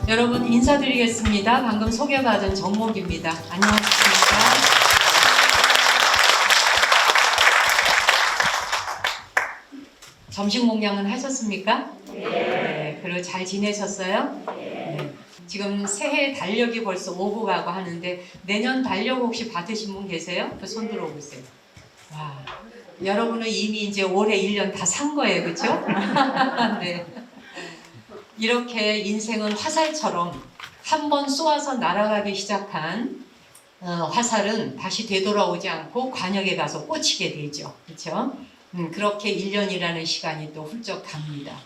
여러분 인사드리겠습니다. 방금 소개받은 정목입니다. 안녕하십니까? 점심 공양은 하셨습니까? 네. 그리고 잘 지내셨어요? 네. 지금 새해 달력이 벌써 오고 가고 하는데 내년 달력 혹시 받으신 분 계세요? 그 손 들어보세요. 와, 여러분은 이미 이제 올해 1년 다 산 거예요, 그렇죠? 네. 이렇게 인생은 화살처럼 한 번 쏘아서 날아가기 시작한 화살은 다시 되돌아오지 않고 관역에 가서 꽂히게 되죠. 그렇죠? 그렇게 1년이라는 시간이 또 훌쩍 갑니다.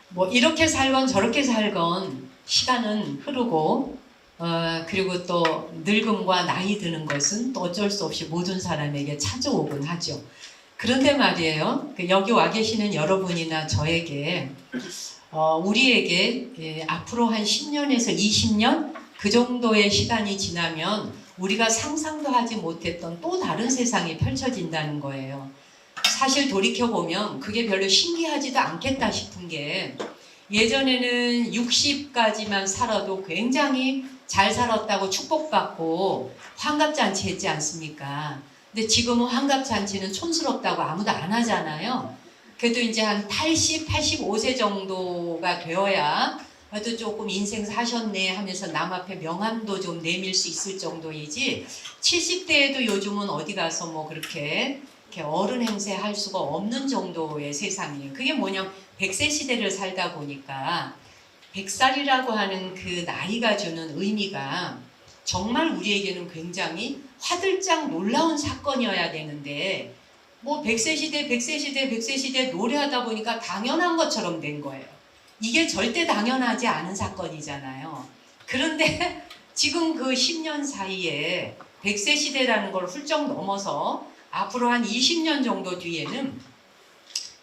뭐 이렇게 살건 저렇게 살건 시간은 흐르고 그리고 또 늙음과 나이 드는 것은 또 어쩔 수 없이 모든 사람에게 찾아오곤 하죠. 그런데 말이에요. 여기 와 계시는 여러분이나 저에게 우리에게 앞으로 한 10년에서 20년 그 정도의 시간이 지나면 우리가 상상도 하지 못했던 또 다른 세상이 펼쳐진다는 거예요. 사실 돌이켜보면 그게 별로 신기하지도 않겠다 싶은 게 예전에는 60까지만 살아도 굉장히 잘 살았다고 축복받고 환갑잔치 했지 않습니까? 근데 지금은 환갑잔치는 촌스럽다고 아무도 안 하잖아요. 그래도 이제 한 80, 85세 정도가 되어야 그래도 조금 인생 사셨네 하면서 남 앞에 명함도 좀 내밀 수 있을 정도이지 70대에도 요즘은 어디 가서 뭐 그렇게 어른 행세 할 수가 없는 정도의 세상이에요. 그게 뭐냐면 100세 시대를 살다 보니까 100살이라고 하는 그 나이가 주는 의미가 정말 우리에게는 굉장히 화들짝 놀라운 사건이어야 되는데 뭐 100세 시대, 100세 시대, 100세 시대 노래하다 보니까 당연한 것처럼 된 거예요. 이게 절대 당연하지 않은 사건이잖아요. 그런데 지금 그 10년 사이에 100세 시대라는 걸 훌쩍 넘어서 앞으로 한 20년 정도 뒤에는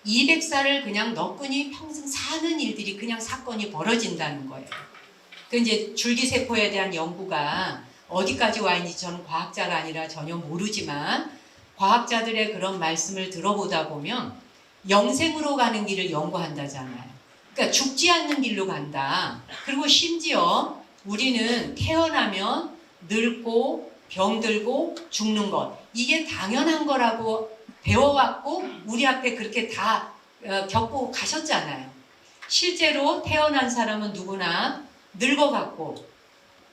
200살을 그냥 너끈히 평생 사는 일들이 그냥 사건이 벌어진다는 거예요. 그 이제 줄기세포에 대한 연구가 어디까지 와 있는지 저는 과학자가 아니라 전혀 모르지만 과학자들의 그런 말씀을 들어보다 보면 영생으로 가는 길을 연구한다잖아요. 그러니까 죽지 않는 길로 간다. 그리고 심지어 우리는 태어나면 늙고 병들고 죽는 것 이게 당연한 거라고 배워왔고 우리 앞에 그렇게 다 겪고 가셨잖아요. 실제로 태어난 사람은 누구나 늙어갔고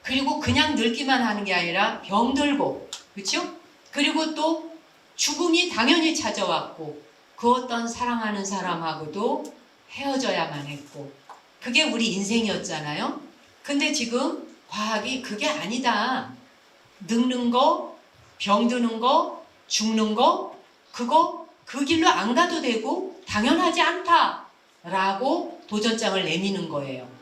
그리고 그냥 늙기만 하는 게 아니라 병들고 그렇죠? 그리고 또 죽음이 당연히 찾아왔고 그 어떤 사랑하는 사람하고도 헤어져야만 했고 그게 우리 인생이었잖아요. 근데 지금 과학이 그게 아니다. 늙는 거, 병드는 거, 죽는 거 그거 그 길로 안 가도 되고 당연하지 않다라고 도전장을 내미는 거예요.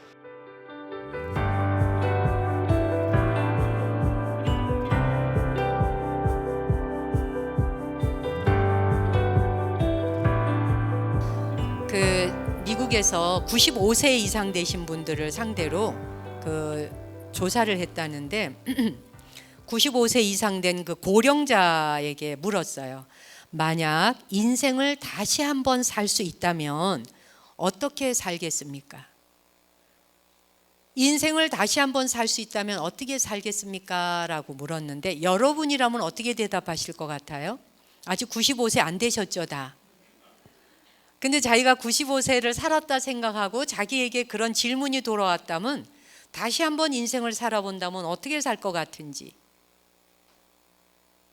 미국에서 95세 이상 되신 분들을 상대로 조사를 했다는데 95세 이상 된 그 고령자에게 물었어요. 만약 인생을 다시 한번 살 수 있다면 어떻게 살겠습니까? 인생을 다시 한번 살 수 있다면 어떻게 살겠습니까? 라고 물었는데 여러분이라면 어떻게 대답하실 것 같아요? 아직 95세 안 되셨죠, 다. 근데 자기가 95세를 살았다 생각하고 자기에게 그런 질문이 돌아왔다면 다시 한번 인생을 살아본다면 어떻게 살 것 같은지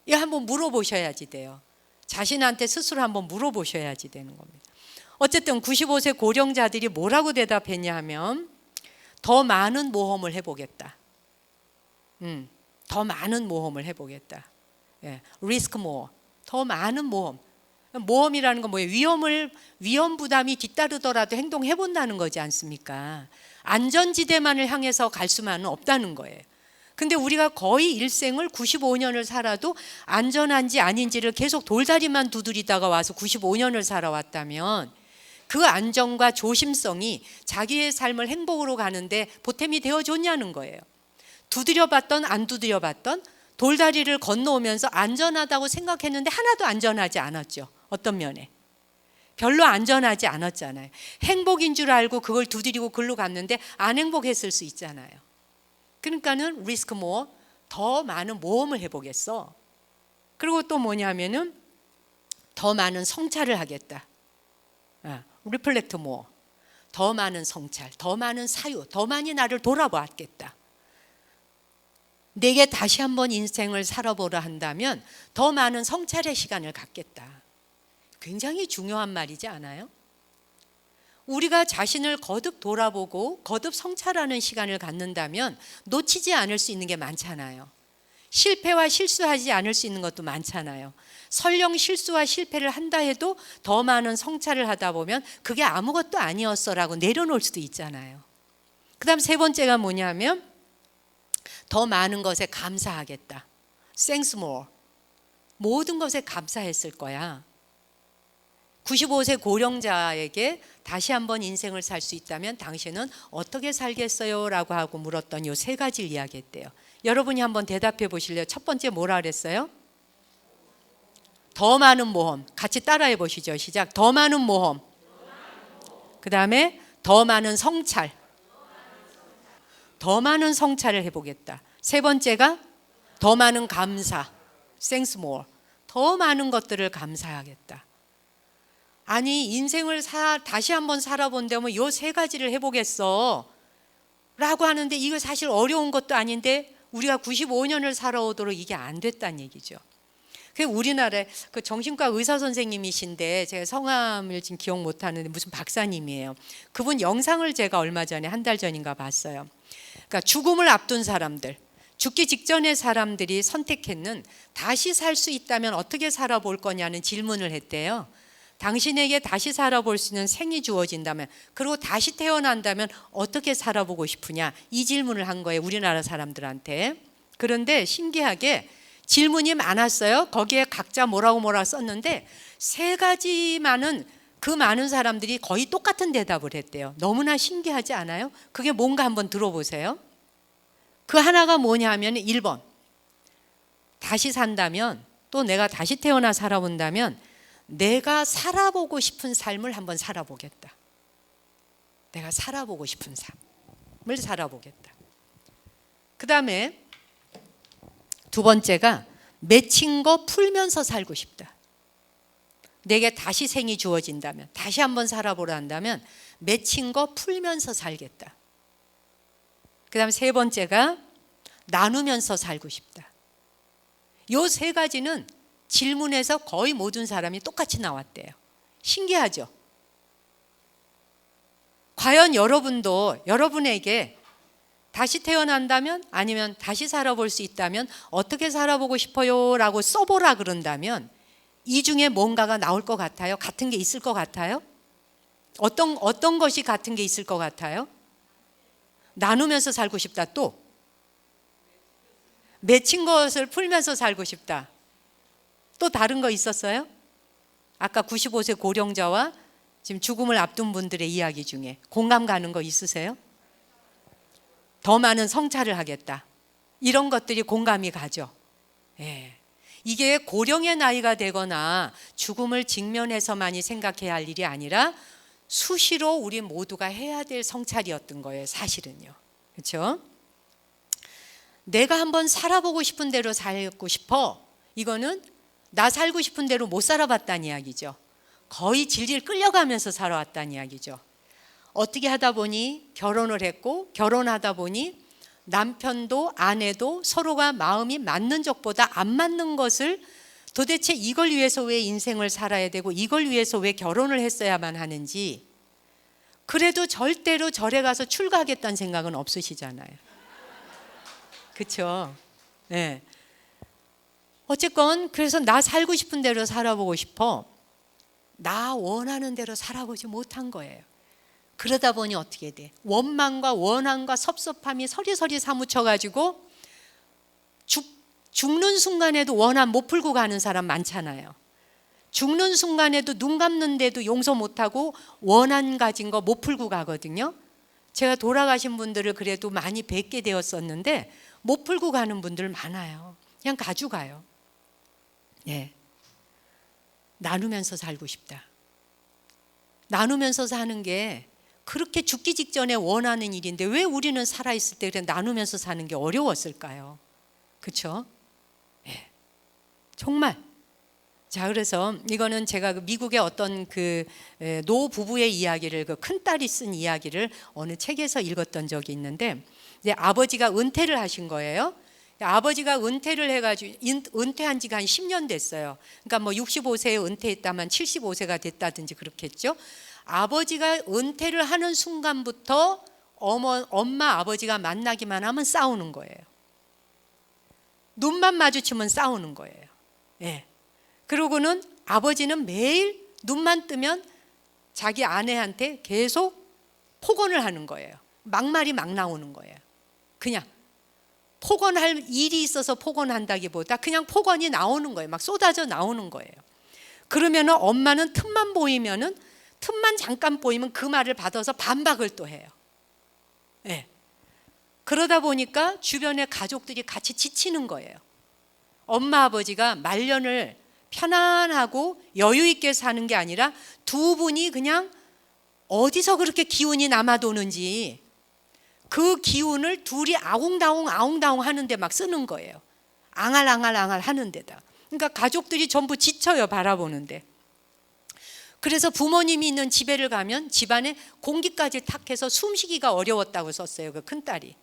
이거 한번 물어보셔야지 돼요. 자신한테 스스로 한번 물어보셔야지 되는 겁니다. 어쨌든 95세 고령자들이 뭐라고 대답했냐 하면 더 많은 모험을 해보겠다. 더 많은 모험을 해보겠다. 리스크 모어. 더 많은 모험. 모험이라는 건 뭐예요? 위험 부담이 뒤따르더라도 행동해 본다는 거지 않습니까? 안전지대만을 향해서 갈 수만은 없다는 거예요. 근데 우리가 거의 일생을 95년을 살아도 안전한지 아닌지를 계속 돌다리만 두드리다가 와서 95년을 살아왔다면 그 안정과 조심성이 자기의 삶을 행복으로 가는데 보탬이 되어줬냐는 거예요. 두드려봤던 안 두드려봤던 돌다리를 건너오면서 안전하다고 생각했는데 하나도 안전하지 않았죠. 어떤 면에. 별로 안전하지 않았잖아요. 행복인 줄 알고 그걸 두드리고 글로 갔는데 안 행복했을 수 있잖아요. 그러니까는 리스크 모어, 더 많은 모험을 해보겠어. 그리고 또 뭐냐면은 더 많은 성찰을 하겠다. 리플렉트 모어, 더 많은 성찰, 더 많은 사유, 더 많이 나를 돌아보았겠다. 내게 다시 한번 인생을 살아보라 한다면 더 많은 성찰의 시간을 갖겠다. 굉장히 중요한 말이지 않아요? 우리가 자신을 거듭 돌아보고 거듭 성찰하는 시간을 갖는다면 놓치지 않을 수 있는 게 많잖아요. 실패와 실수하지 않을 수 있는 것도 많잖아요. 설령 실수와 실패를 한다 해도 더 많은 성찰을 하다 보면 그게 아무것도 아니었어라고 내려놓을 수도 있잖아요. 그 다음 세 번째가 뭐냐면 더 많은 것에 감사하겠다. Thanks more. 모든 것에 감사했을 거야. 95세 고령자에게 다시 한번 인생을 살 수 있다면 당신은 어떻게 살겠어요? 라고 하고 물었던 이 세 가지를 이야기했대요. 여러분이 한번 대답해 보실래요? 첫 번째 뭐라 그랬어요? 더 많은 모험. 같이 따라해 보시죠. 시작. 더 많은 모험. 그 다음에 더 많은 성찰. 더 많은 성찰을 해보겠다. 세 번째가 더 많은 감사. Thanks more. 더 많은 것들을 감사하겠다. 아니 인생을 다시 한번 살아본다면 이 세 가지를 해보겠어 라고 하는데 이거 사실 어려운 것도 아닌데 우리가 95년을 살아오도록 이게 안 됐다는 얘기죠. 우리나라에 그 정신과 의사 선생님이신데 제가 성함을 지금 기억 못하는데 무슨 박사님이에요. 그분 영상을 제가 얼마 전에 한 달 전인가 봤어요. 그러니까 죽음을 앞둔 사람들, 죽기 직전의 사람들이 선택했는 다시 살 수 있다면 어떻게 살아볼 거냐는 질문을 했대요. 당신에게 다시 살아볼 수 있는 생이 주어진다면, 그리고 다시 태어난다면 어떻게 살아보고 싶으냐, 이 질문을 한 거예요, 우리나라 사람들한테. 그런데 신기하게 질문이 많았어요. 거기에 각자 뭐라고 썼는데 세 가지만은 그 많은 사람들이 거의 똑같은 대답을 했대요. 너무나 신기하지 않아요? 그게 뭔가 한번 들어보세요. 그 하나가 뭐냐 하면 1번, 다시 산다면, 또 내가 다시 태어나 살아본다면 내가 살아보고 싶은 삶을 한번 살아보겠다. 내가 살아보고 싶은 삶을 살아보겠다. 그 다음에 두 번째가 맺힌 거 풀면서 살고 싶다. 내게 다시 생이 주어진다면, 다시 한번 살아보라 한다면 맺힌 거 풀면서 살겠다. 그 다음 세 번째가 나누면서 살고 싶다. 요 세 가지는 질문에서 거의 모든 사람이 똑같이 나왔대요. 신기하죠? 과연 여러분도 여러분에게 다시 태어난다면, 아니면 다시 살아볼 수 있다면 어떻게 살아보고 싶어요? 라고 써보라 그런다면 이 중에 뭔가가 나올 것 같아요? 같은 게 있을 것 같아요? 어떤 것이 같은 게 있을 것 같아요? 나누면서 살고 싶다. 또 맺힌 것을 풀면서 살고 싶다. 또 다른 거 있었어요? 아까 95세 고령자와 지금 죽음을 앞둔 분들의 이야기 중에 공감 가는 거 있으세요? 더 많은 성찰을 하겠다. 이런 것들이 공감이 가죠. 예. 이게 고령의 나이가 되거나 죽음을 직면해서만이 생각해야 할 일이 아니라 수시로 우리 모두가 해야 될 성찰이었던 거예요, 사실은요. 그렇죠? 내가 한번 살아보고 싶은 대로 살고 싶어. 이거는 나 살고 싶은 대로 못 살아봤다는 이야기죠. 거의 질질 끌려가면서 살아왔다는 이야기죠. 어떻게 하다 보니 결혼을 했고, 결혼하다 보니 남편도 아내도 서로가 마음이 맞는 적보다 안 맞는 것을, 도대체 이걸 위해서 왜 인생을 살아야 되고 이걸 위해서 왜 결혼을 했어야만 하는지, 그래도 절대로 절에 가서 출가하겠다는 생각은 없으시잖아요. 그렇죠? 네. 어쨌건 그래서 나 살고 싶은 대로 살아보고 싶어. 나 원하는 대로 살아보지 못한 거예요. 그러다 보니 어떻게 돼? 원망과 원한과 섭섭함이 서리서리 사무쳐가지고 죽는 순간에도 원한 못 풀고 가는 사람 많잖아요. 죽는 순간에도 눈 감는데도 용서 못하고 원한 가진 거 못 풀고 가거든요. 제가 돌아가신 분들을 그래도 많이 뵙게 되었었는데 못 풀고 가는 분들 많아요. 그냥 가져가요. 예. 나누면서 살고 싶다. 나누면서 사는 게 그렇게 죽기 직전에 원하는 일인데 왜 우리는 살아있을 때 그냥 나누면서 사는 게 어려웠을까요? 그렇죠? 예. 정말. 자, 그래서 이거는 제가 미국의 어떤 그 노 부부의 이야기를, 그 큰딸이 쓴 이야기를 어느 책에서 읽었던 적이 있는데, 이제 아버지가 은퇴를 하신 거예요. 아버지가 은퇴를 해가지고 은퇴한 지가 한 10년 됐어요. 그러니까 뭐 65세에 은퇴했다면 75세가 됐다든지 그렇겠죠. 아버지가 은퇴를 하는 순간부터 엄마 아버지가 만나기만 하면 싸우는 거예요. 눈만 마주치면 싸우는 거예요. 예. 그러고는 아버지는 매일 눈만 뜨면 자기 아내한테 계속 폭언을 하는 거예요. 막말이 막 나오는 거예요. 그냥 폭언할 일이 있어서 폭언한다기보다 그냥 폭언이 나오는 거예요. 막 쏟아져 나오는 거예요. 그러면은 엄마는 틈만 잠깐 보이면 그 말을 받아서 반박을 또 해요. 예. 그러다 보니까 주변의 가족들이 같이 지치는 거예요. 엄마 아버지가 말년을 편안하고 여유 있게 사는 게 아니라 두 분이 그냥 어디서 그렇게 기운이 남아도는지 그 기운을 둘이 아웅다웅 하는데 막 쓰는 거예요. 앙할 하는 데다. 그러니까 가족들이 전부 지쳐요, 바라보는데. 그래서 부모님이 있는 집에를 가면 집안에 공기까지 탁해서 숨쉬기가 어려웠다고 썼어요, 그 큰딸이.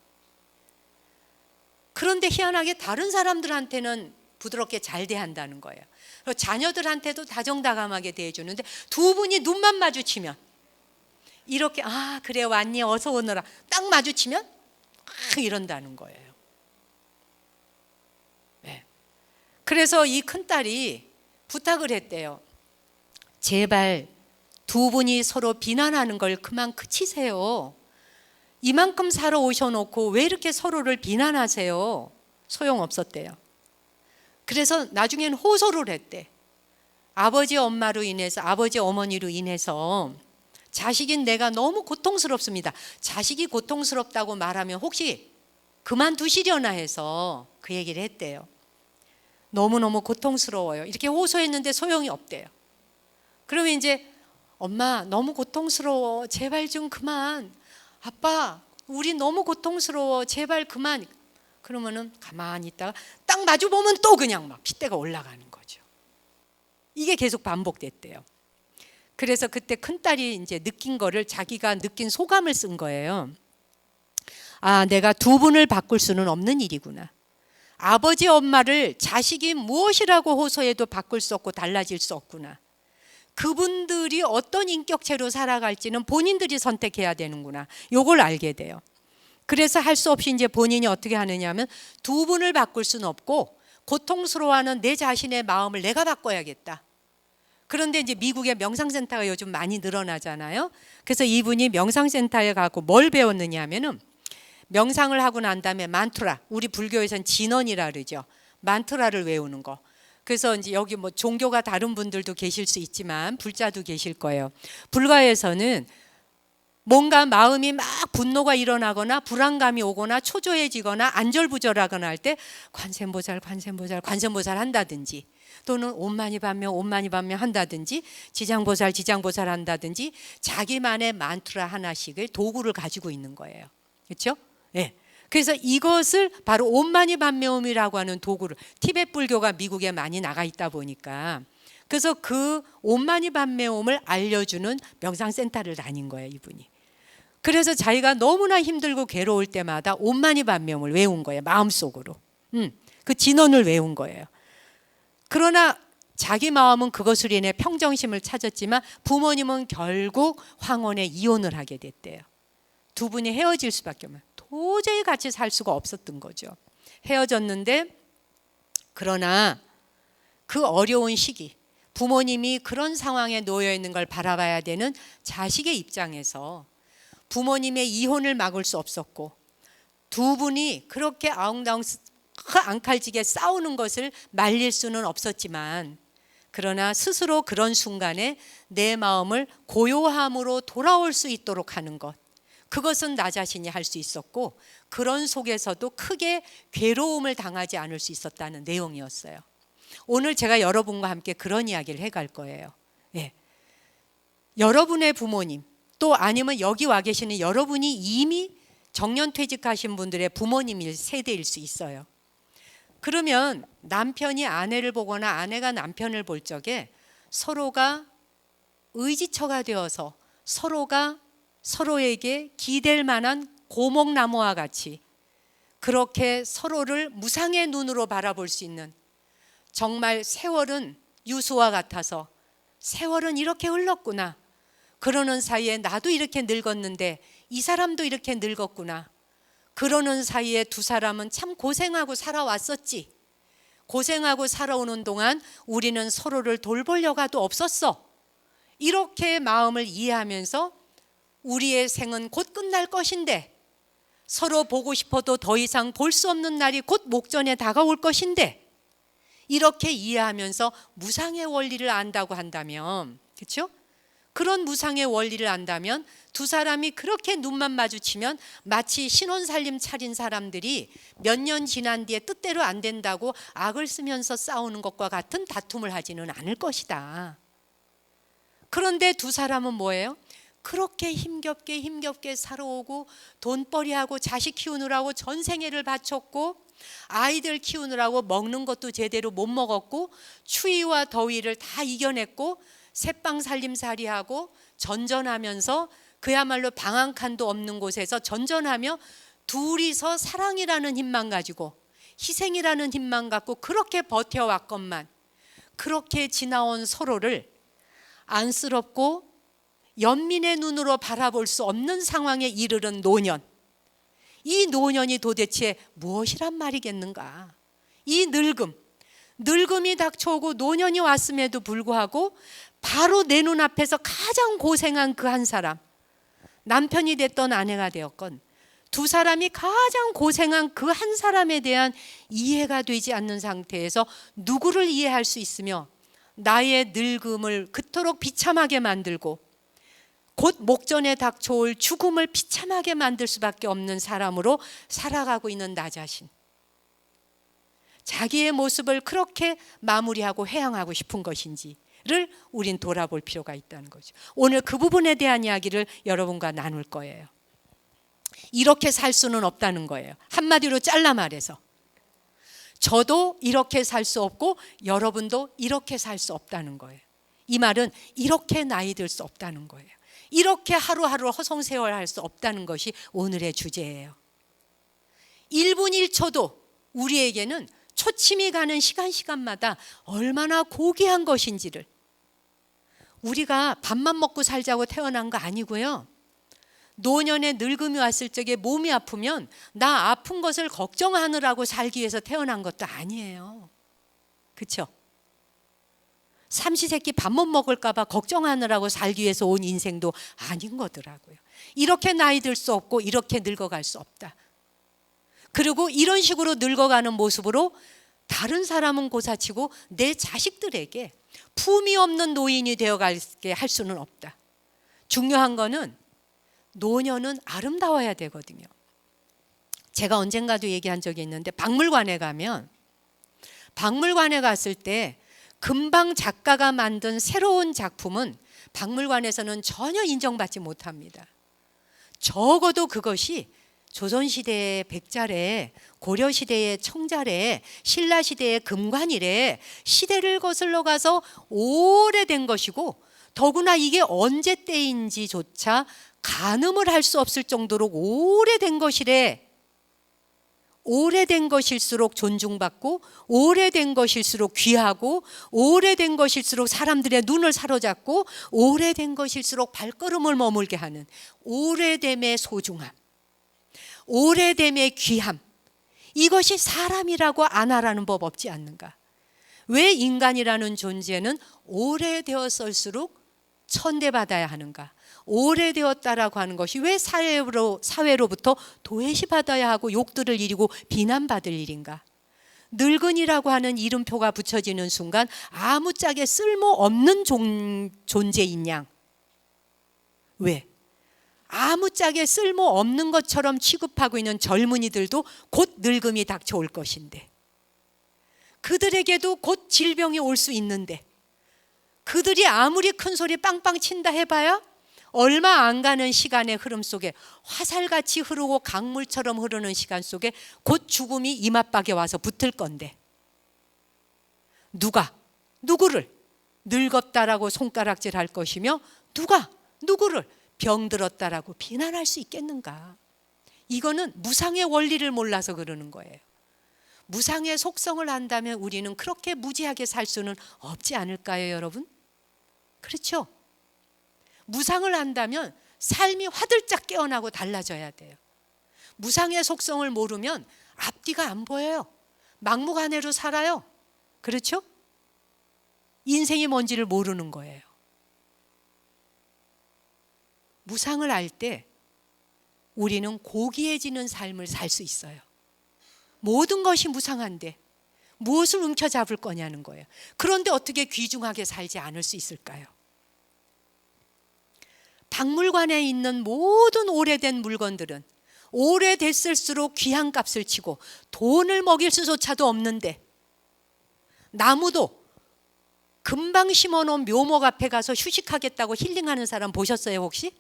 그런데 희한하게 다른 사람들한테는 부드럽게 잘 대한다는 거예요. 자녀들한테도 다정다감하게 대해주는데 두 분이 눈만 마주치면 이렇게 그래 왔니 어서 오너라 딱 마주치면 이런다는 거예요. 네. 그래서 이 큰딸이 부탁을 했대요. 제발 두 분이 서로 비난하는 걸 그만 그치세요. 이만큼 살아 오셔놓고 왜 이렇게 서로를 비난하세요? 소용없었대요. 그래서 나중엔 호소를 했대. 아버지 엄마로 인해서, 아버지 어머니로 인해서 자식인 내가 너무 고통스럽습니다. 자식이 고통스럽다고 말하면 혹시 그만두시려나 해서 그 얘기를 했대요. 너무너무 고통스러워요. 이렇게 호소했는데 소용이 없대요. 그러면 이제 엄마 너무 고통스러워. 제발 좀 그만. 아빠 우리 너무 고통스러워. 제발 그만. 그러면은 가만히 있다가 딱 마주보면 또 그냥 막 핏대가 올라가는 거죠. 이게 계속 반복됐대요. 그래서 그때 큰딸이 이제 느낀 거를 자기가 느낀 소감을 쓴 거예요. 내가 두 분을 바꿀 수는 없는 일이구나. 아버지 엄마를 자식이 무엇이라고 호소해도 바꿀 수 없고 달라질 수 없구나. 그분들이 어떤 인격체로 살아갈지는 본인들이 선택해야 되는구나. 요걸 알게 돼요. 그래서 할 수 없이 이제 본인이 어떻게 하느냐 하면 두 분을 바꿀 수는 없고 고통스러워하는 내 자신의 마음을 내가 바꿔야겠다. 그런데 이제 미국의 명상센터가 요즘 많이 늘어나잖아요. 그래서 이분이 명상센터에 가고 뭘 배웠느냐 하면은 명상을 하고 난 다음에 만트라, 우리 불교에서는 진언이라 그러죠. 만트라를 외우는 거. 그래서 이제 여기 뭐 종교가 다른 분들도 계실 수 있지만 불자도 계실 거예요. 불가에서는 뭔가 마음이 막 분노가 일어나거나 불안감이 오거나 초조해지거나 안절부절하거나 할 때 관세음보살 한다든지 또는 옴마니 밤며 한다든지 지장보살 한다든지 자기만의 만트라 하나씩을 도구를 가지고 있는 거예요. 그렇죠? 네. 그래서 이것을 바로 옴마니 밤매옴이라고 하는 도구를 티베트 불교가 미국에 많이 나가 있다 보니까 그래서 그 옴마니 밤매옴을 알려주는 명상센터를 다닌 거예요, 이분이. 그래서 자기가 너무나 힘들고 괴로울 때마다 옴마니 밤매옴을 외운 거예요, 마음속으로. 그 진언을 외운 거예요. 그러나 자기 마음은 그것으로 인해 평정심을 찾았지만 부모님은 결국 황혼에 이혼을 하게 됐대요. 두 분이 헤어질 수밖에 없어요. 도저히 같이 살 수가 없었던 거죠. 헤어졌는데 그러나 그 어려운 시기 부모님이 그런 상황에 놓여 있는 걸 바라봐야 되는 자식의 입장에서 부모님의 이혼을 막을 수 없었고 두 분이 그렇게 아웅다웅 앙칼지게 싸우는 것을 말릴 수는 없었지만 그러나 스스로 그런 순간에 내 마음을 고요함으로 돌아올 수 있도록 하는 것, 그것은 나 자신이 할 수 있었고 그런 속에서도 크게 괴로움을 당하지 않을 수 있었다는 내용이었어요. 오늘 제가 여러분과 함께 그런 이야기를 해갈 거예요. 예. 여러분의 부모님 또 아니면 여기 와 계시는 여러분이 이미 정년퇴직하신 분들의 부모님일 세대일 수 있어요. 그러면 남편이 아내를 보거나 아내가 남편을 볼 적에 서로가 의지처가 되어서 서로가 서로에게 기댈 만한 고목나무와 같이 그렇게 서로를 무상의 눈으로 바라볼 수 있는, 정말 세월은 유수와 같아서 세월은 이렇게 흘렀구나, 그러는 사이에 나도 이렇게 늙었는데 이 사람도 이렇게 늙었구나, 그러는 사이에 두 사람은 참 고생하고 살아왔었지, 고생하고 살아오는 동안 우리는 서로를 돌볼 여가도 없었어, 이렇게 마음을 이해하면서 우리의 생은 곧 끝날 것인데, 서로 보고 싶어도 더 이상 볼 수 없는 날이 곧 목전에 다가올 것인데, 이렇게 이해하면서 무상의 원리를 안다고 한다면, 그렇죠? 그런 무상의 원리를 안다면 두 사람이 그렇게 눈만 마주치면 마치 신혼살림 차린 사람들이 몇 년 지난 뒤에 뜻대로 안 된다고 악을 쓰면서 싸우는 것과 같은 다툼을 하지는 않을 것이다. 그런데 두 사람은 뭐예요? 그렇게 힘겹게 살아오고 돈벌이하고 자식 키우느라고 전생애를 바쳤고 아이들 키우느라고 먹는 것도 제대로 못 먹었고 추위와 더위를 다 이겨냈고 새빵 살림살이하고 전전하면서 그야말로 방 한 칸도 없는 곳에서 전전하며 둘이서 사랑이라는 힘만 가지고 희생이라는 힘만 갖고 그렇게 버텨왔건만, 그렇게 지나온 서로를 안쓰럽고 연민의 눈으로 바라볼 수 없는 상황에 이르른 노년, 이 노년이 도대체 무엇이란 말이겠는가? 이 늙음이 닥쳐오고 노년이 왔음에도 불구하고 바로 내 눈앞에서 가장 고생한 그 한 사람, 남편이 됐던 아내가 되었건 두 사람이 가장 고생한 그 한 사람에 대한 이해가 되지 않는 상태에서 누구를 이해할 수 있으며 나의 늙음을 그토록 비참하게 만들고 곧 목전에 닥쳐올 죽음을 비참하게 만들 수밖에 없는 사람으로 살아가고 있는 나 자신, 자기의 모습을 그렇게 마무리하고 회항하고 싶은 것인지를 우린 돌아볼 필요가 있다는 거죠. 오늘 그 부분에 대한 이야기를 여러분과 나눌 거예요. 이렇게 살 수는 없다는 거예요. 한마디로 잘라 말해서 저도 이렇게 살 수 없고 여러분도 이렇게 살 수 없다는 거예요. 이 말은 이렇게 나이 들 수 없다는 거예요. 이렇게 하루하루 허송세월할 수 없다는 것이 오늘의 주제예요. 1분 1초도 우리에게는 초침이 가는 시간마다 얼마나 고귀한 것인지를, 우리가 밥만 먹고 살자고 태어난 거 아니고요, 노년에 늙음이 왔을 적에 몸이 아프면 나 아픈 것을 걱정하느라고 살기 위해서 태어난 것도 아니에요. 그렇죠? 삼시세끼 밥 못 먹을까 봐 걱정하느라고 살기 위해서 온 인생도 아닌 거더라고요. 이렇게 나이 들 수 없고 이렇게 늙어갈 수 없다. 그리고 이런 식으로 늙어가는 모습으로 다른 사람은 고사치고 내 자식들에게 품이 없는 노인이 되어가게 할 수는 없다. 중요한 거는 노년은 아름다워야 되거든요. 제가 언젠가도 얘기한 적이 있는데, 박물관에 갔을 때 금방 작가가 만든 새로운 작품은 박물관에서는 전혀 인정받지 못합니다. 적어도 그것이 조선시대의 백자래, 고려시대의 청자래, 신라시대의 금관이래, 시대를 거슬러 가서 오래된 것이고 더구나 이게 언제 때인지조차 가늠을 할 수 없을 정도로 오래된 것이래. 오래된 것일수록 존중받고 오래된 것일수록 귀하고 오래된 것일수록 사람들의 눈을 사로잡고 오래된 것일수록 발걸음을 머물게 하는 오래됨의 소중함, 오래됨의 귀함, 이것이 사람이라고 안 하라는 법 없지 않는가? 왜 인간이라는 존재는 오래되었을수록 천대받아야 하는가? 오래되었다라고 하는 것이 왜 사회로부터 도외시받아야 하고 욕들을 이리고 비난받을 일인가? 늙은이라고 하는 이름표가 붙여지는 순간 아무짝에 쓸모없는 존재인 양, 왜? 아무짝에 쓸모없는 것처럼 취급하고 있는 젊은이들도 곧 늙음이 닥쳐올 것인데, 그들에게도 곧 질병이 올 수 있는데, 그들이 아무리 큰 소리 빵빵 친다 해봐야 얼마 안 가는 시간의 흐름 속에 화살같이 흐르고 강물처럼 흐르는 시간 속에 곧 죽음이 이맛박에 와서 붙을 건데, 누가 누구를 늙었다라고 손가락질 할 것이며 누가 누구를 병들었다라고 비난할 수 있겠는가? 이거는 무상의 원리를 몰라서 그러는 거예요. 무상의 속성을 안다면 우리는 그렇게 무지하게 살 수는 없지 않을까요, 여러분? 그렇죠? 무상을 안다면 삶이 화들짝 깨어나고 달라져야 돼요. 무상의 속성을 모르면 앞뒤가 안 보여요. 막무가내로 살아요. 그렇죠? 인생이 뭔지를 모르는 거예요. 무상을 알 때 우리는 고귀해지는 삶을 살 수 있어요. 모든 것이 무상한데 무엇을 움켜잡을 거냐는 거예요. 그런데 어떻게 귀중하게 살지 않을 수 있을까요? 박물관에 있는 모든 오래된 물건들은 오래됐을수록 귀한 값을 치고 돈을 먹일 수조차도 없는데, 나무도 금방 심어놓은 묘목 앞에 가서 휴식하겠다고 힐링하는 사람 보셨어요 혹시?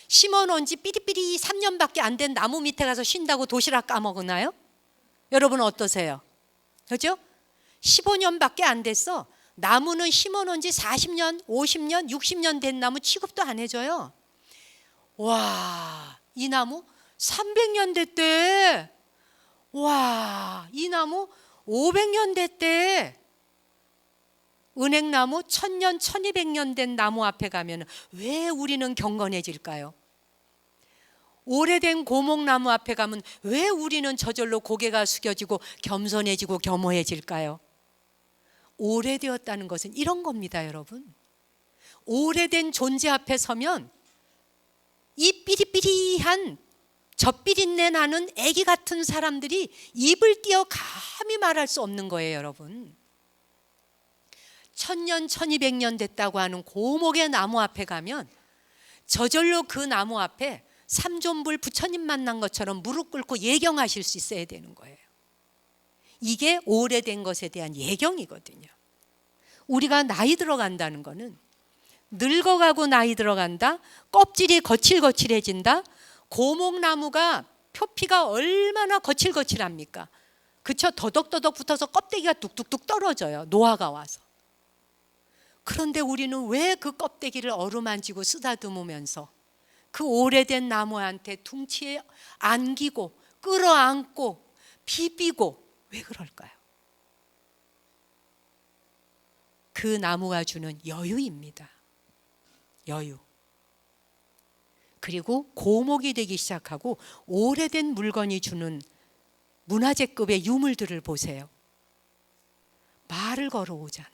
심어놓은 지 삐리삐리 3년밖에 안 된 나무 밑에 가서 쉰다고 도시락 까먹나요? 여러분 어떠세요? 그렇죠? 15년밖에 안 됐어. 나무는 심어놓은 지 40년, 50년, 60년 된 나무 취급도 안 해줘요. 와, 이 나무 300년 됐대. 와, 이 나무 500년 됐대. 은행나무 1000년, 1200년 된 나무 앞에 가면 왜 우리는 경건해질까요? 오래된 고목나무 앞에 가면 왜 우리는 저절로 고개가 숙여지고 겸손해지고 겸허해질까요? 오래되었다는 것은 이런 겁니다, 여러분. 오래된 존재 앞에 서면 이 삐리삐리한 젖비린내 나는 애기 같은 사람들이 입을 띄어 감히 말할 수 없는 거예요, 여러분. 1000년, 1200년 됐다고 하는 고목의 나무 앞에 가면 저절로 그 나무 앞에 삼존불 부처님 만난 것처럼 무릎 꿇고 예경하실 수 있어야 되는 거예요. 이게 오래된 것에 대한 예경이거든요. 우리가 나이 들어간다는 거는 늙어가고 나이 들어간다, 껍질이 거칠거칠해진다. 고목나무가 표피가 얼마나 거칠거칠합니까? 그쵸? 더덕더덕 붙어서 껍데기가 뚝뚝뚝 떨어져요, 노화가 와서. 그런데 우리는 왜 그 껍데기를 어루만지고 쓰다듬으면서 그 오래된 나무한테 둥치에 안기고 끌어안고 비비고 왜 그럴까요? 그 나무가 주는 여유입니다. 여유. 그리고 고목이 되기 시작하고 오래된 물건이 주는 문화재급의 유물들을 보세요. 말을 걸어오잖아.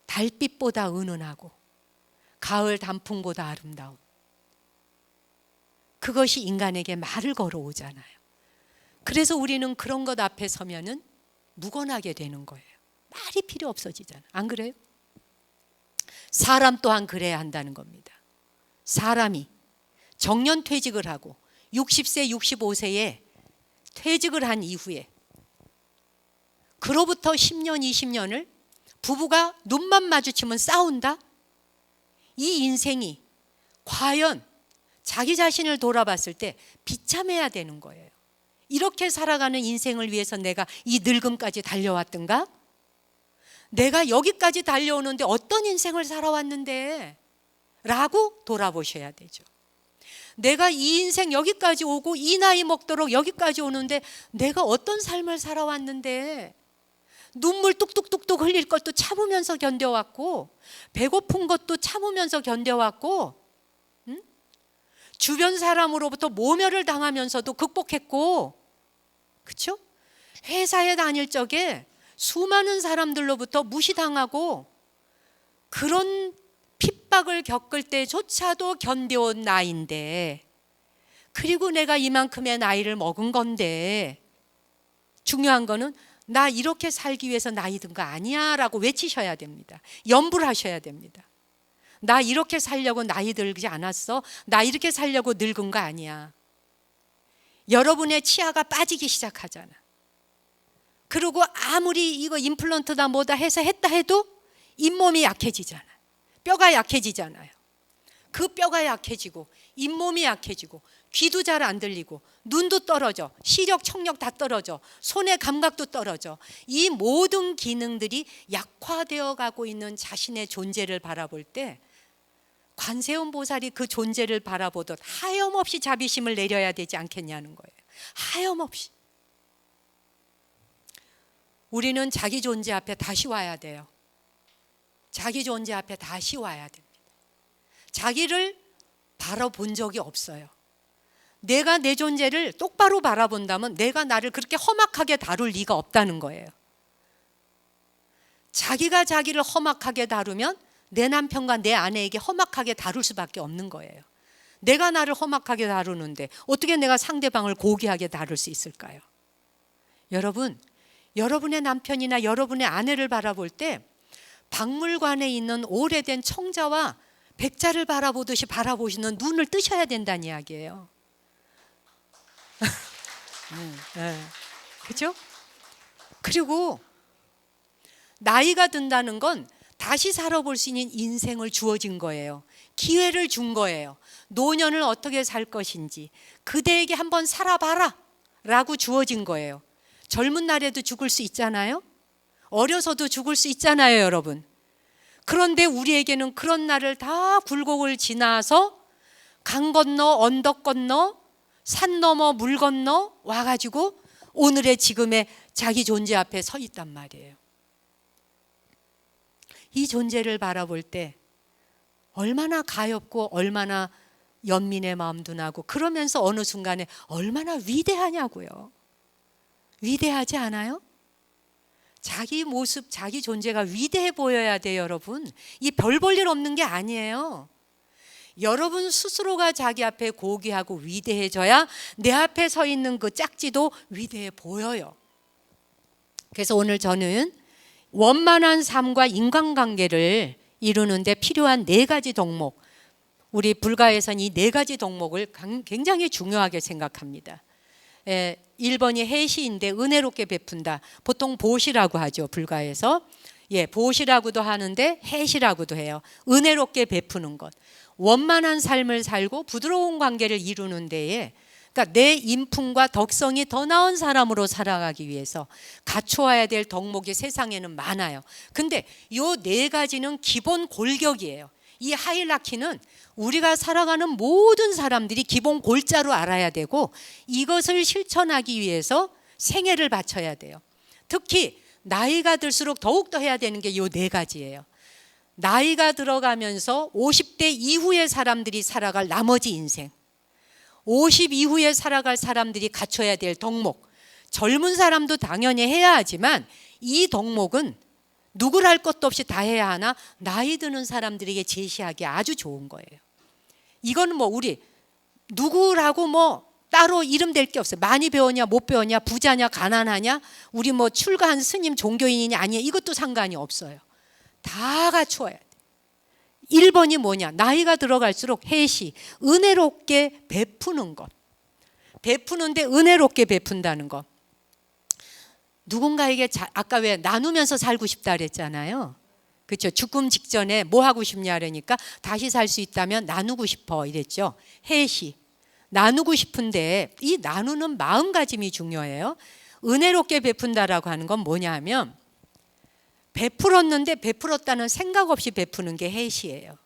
달빛보다 은은하고 가을 단풍보다 아름다운, 그것이 인간에게 말을 걸어오잖아요. 그래서 우리는 그런 것 앞에 서면은 묵언하게 되는 거예요. 말이 필요 없어지잖아. 안 그래요? 사람 또한 그래야 한다는 겁니다. 사람이 정년퇴직을 하고 60세, 65세에 퇴직을 한 이후에 그로부터 10년, 20년을 부부가 눈만 마주치면 싸운다? 이 인생이 과연 자기 자신을 돌아봤을 때 비참해야 되는 거예요. 이렇게 살아가는 인생을 위해서 내가 이 늙음까지 달려왔던가? 내가 여기까지 달려오는데 어떤 인생을 살아왔는데? 라고 돌아보셔야 되죠. 내가 이 인생 여기까지 오고 이 나이 먹도록 여기까지 오는데 내가 어떤 삶을 살아왔는데? 눈물 뚝뚝뚝뚝 흘릴 것도 참으면서 견뎌왔고, 배고픈 것도 참으면서 견뎌왔고, 주변 사람으로부터 모멸을 당하면서도 극복했고, 그렇죠? 회사에 다닐 적에 수많은 사람들로부터 무시당하고 그런 핍박을 겪을 때조차도 견뎌온 나이인데, 그리고 내가 이만큼의 나이를 먹은 건데, 중요한 거는 나 이렇게 살기 위해서 나이 든 거 아니야 라고 외치셔야 됩니다. 염불 하셔야 됩니다. 나 이렇게 살려고 나이 들지 않았어. 나 이렇게 살려고 늙은 거 아니야. 여러분의 치아가 빠지기 시작하잖아. 그리고 아무리 이거 임플란트다 뭐다 해서 했다 해도 잇몸이 약해지잖아요. 뼈가 약해지잖아요. 그 뼈가 약해지고 잇몸이 약해지고 귀도 잘 안 들리고 눈도 떨어져, 시력, 청력 다 떨어져, 손의 감각도 떨어져. 이 모든 기능들이 약화되어 가고 있는 자신의 존재를 바라볼 때 관세음 보살이 그 존재를 바라보듯 하염없이 자비심을 내려야 되지 않겠냐는 거예요. 하염없이. 우리는 자기 존재 앞에 다시 와야 돼요. 자기 존재 앞에 다시 와야 됩니다. 자기를 바라본 적이 없어요. 내가 내 존재를 똑바로 바라본다면 내가 나를 그렇게 험악하게 다룰 리가 없다는 거예요. 자기가 자기를 험악하게 다루면 내 남편과 내 아내에게 험악하게 다룰 수밖에 없는 거예요. 내가 나를 험악하게 다루는데 어떻게 내가 상대방을 고귀하게 다룰 수 있을까요? 여러분, 여러분의 남편이나 여러분의 아내를 바라볼 때 박물관에 있는 오래된 청자와 백자를 바라보듯이 바라보시는 눈을 뜨셔야 된다는 이야기예요. 그렇죠? 그리고 나이가 든다는 건 다시 살아볼 수 있는 인생을 주어진 거예요. 기회를 준 거예요. 노년을 어떻게 살 것인지 그대에게 한번 살아봐라 라고 주어진 거예요. 젊은 날에도 죽을 수 있잖아요. 어려서도 죽을 수 있잖아요, 여러분. 그런데 우리에게는 그런 날을 다 굴곡을 지나서 강 건너 언덕 건너 산 넘어 물 건너 와가지고 오늘의 지금의 자기 존재 앞에 서 있단 말이에요. 이 존재를 바라볼 때 얼마나 가엾고 얼마나 연민의 마음도 나고 그러면서 어느 순간에 얼마나 위대하냐고요. 위대하지 않아요? 자기 모습, 자기 존재가 위대해 보여야 돼요, 여러분. 이 별 볼 일 없는 게 아니에요. 여러분 스스로가 자기 앞에 고귀하고 위대해져야 내 앞에 서 있는 그 짝지도 위대해 보여요. 그래서 오늘 저는 원만한 삶과 인간관계를 이루는데 필요한 4가지 덕목, 우리 불가에서는 이 4가지 덕목을 굉장히 중요하게 생각합니다. 1번이 해시인데 은혜롭게 베푼다. 보통 보시라고 하죠, 불가에서. 보시라고도 하는데 해시라고도 해요. 은혜롭게 베푸는 것. 원만한 삶을 살고 부드러운 관계를 이루는 데에, 그러니까 내 인품과 덕성이 더 나은 사람으로 살아가기 위해서 갖추어야 될 덕목이 세상에는 많아요. 근데 이 4가지는 기본 골격이에요. 이 하이라키는 우리가 살아가는 모든 사람들이 기본 골자로 알아야 되고 이것을 실천하기 위해서 생애를 바쳐야 돼요. 특히 나이가 들수록 더욱더 해야 되는 게 이 4가지예요. 나이가 들어가면서 50대 이후의 사람들이 살아갈 나머지 인생, 50 이후에 살아갈 사람들이 갖춰야 될 덕목, 젊은 사람도 당연히 해야 하지만 이 덕목은 누구를 할 것도 없이 다 해야 하나 나이 드는 사람들에게 제시하기 아주 좋은 거예요. 이거는 뭐 우리 누구라고 뭐 따로 이름 될 게 없어요. 많이 배웠냐 못 배웠냐 부자냐 가난하냐 우리 뭐 출가한 스님 종교인이냐 아니냐 이것도 상관이 없어요. 다 갖추어야 돼. 1번이 뭐냐? 나이가 들어갈수록 해시, 은혜롭게 베푸는 것. 베푸는데 은혜롭게 베푼다는 것. 누군가에게 아까 왜 나누면서 살고 싶다 그랬잖아요. 그렇죠? 죽음 직전에 뭐 하고 싶냐 그러니까 다시 살 수 있다면 나누고 싶어 이랬죠. 해시. 나누고 싶은데 이 나누는 마음가짐이 중요해요. 은혜롭게 베푼다라고 하는 건 뭐냐 하면 베풀었는데 베풀었다는 생각 없이 베푸는 게 해시예요.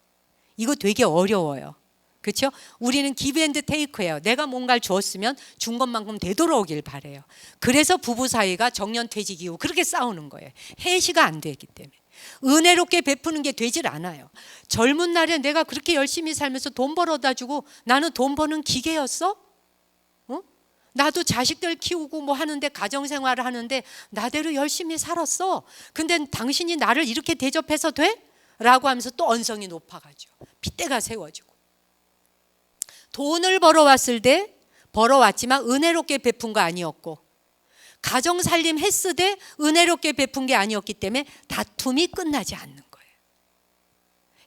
이거 되게 어려워요. 그렇죠? 우리는 기브 앤드 테이크예요. 내가 뭔가를 주었으면 준 것만큼 되돌아오길 바래요. 그래서 부부 사이가 정년퇴직 이후 그렇게 싸우는 거예요. 해시가 안 되기 때문에. 은혜롭게 베푸는 게 되질 않아요. 젊은 날에 내가 그렇게 열심히 살면서 돈 벌어다 주고 나는 돈 버는 기계였어? 나도 자식들 키우고 뭐 하는데 가정생활을 하는데 나대로 열심히 살았어. 근데 당신이 나를 이렇게 대접해서 돼? 라고 하면서 또 언성이 높아가죠. 핏대가 세워지고. 돈을 벌어왔을 때 벌어왔지만 은혜롭게 베푼 거 아니었고 가정살림 했으되 은혜롭게 베푼 게 아니었기 때문에 다툼이 끝나지 않는 거예요.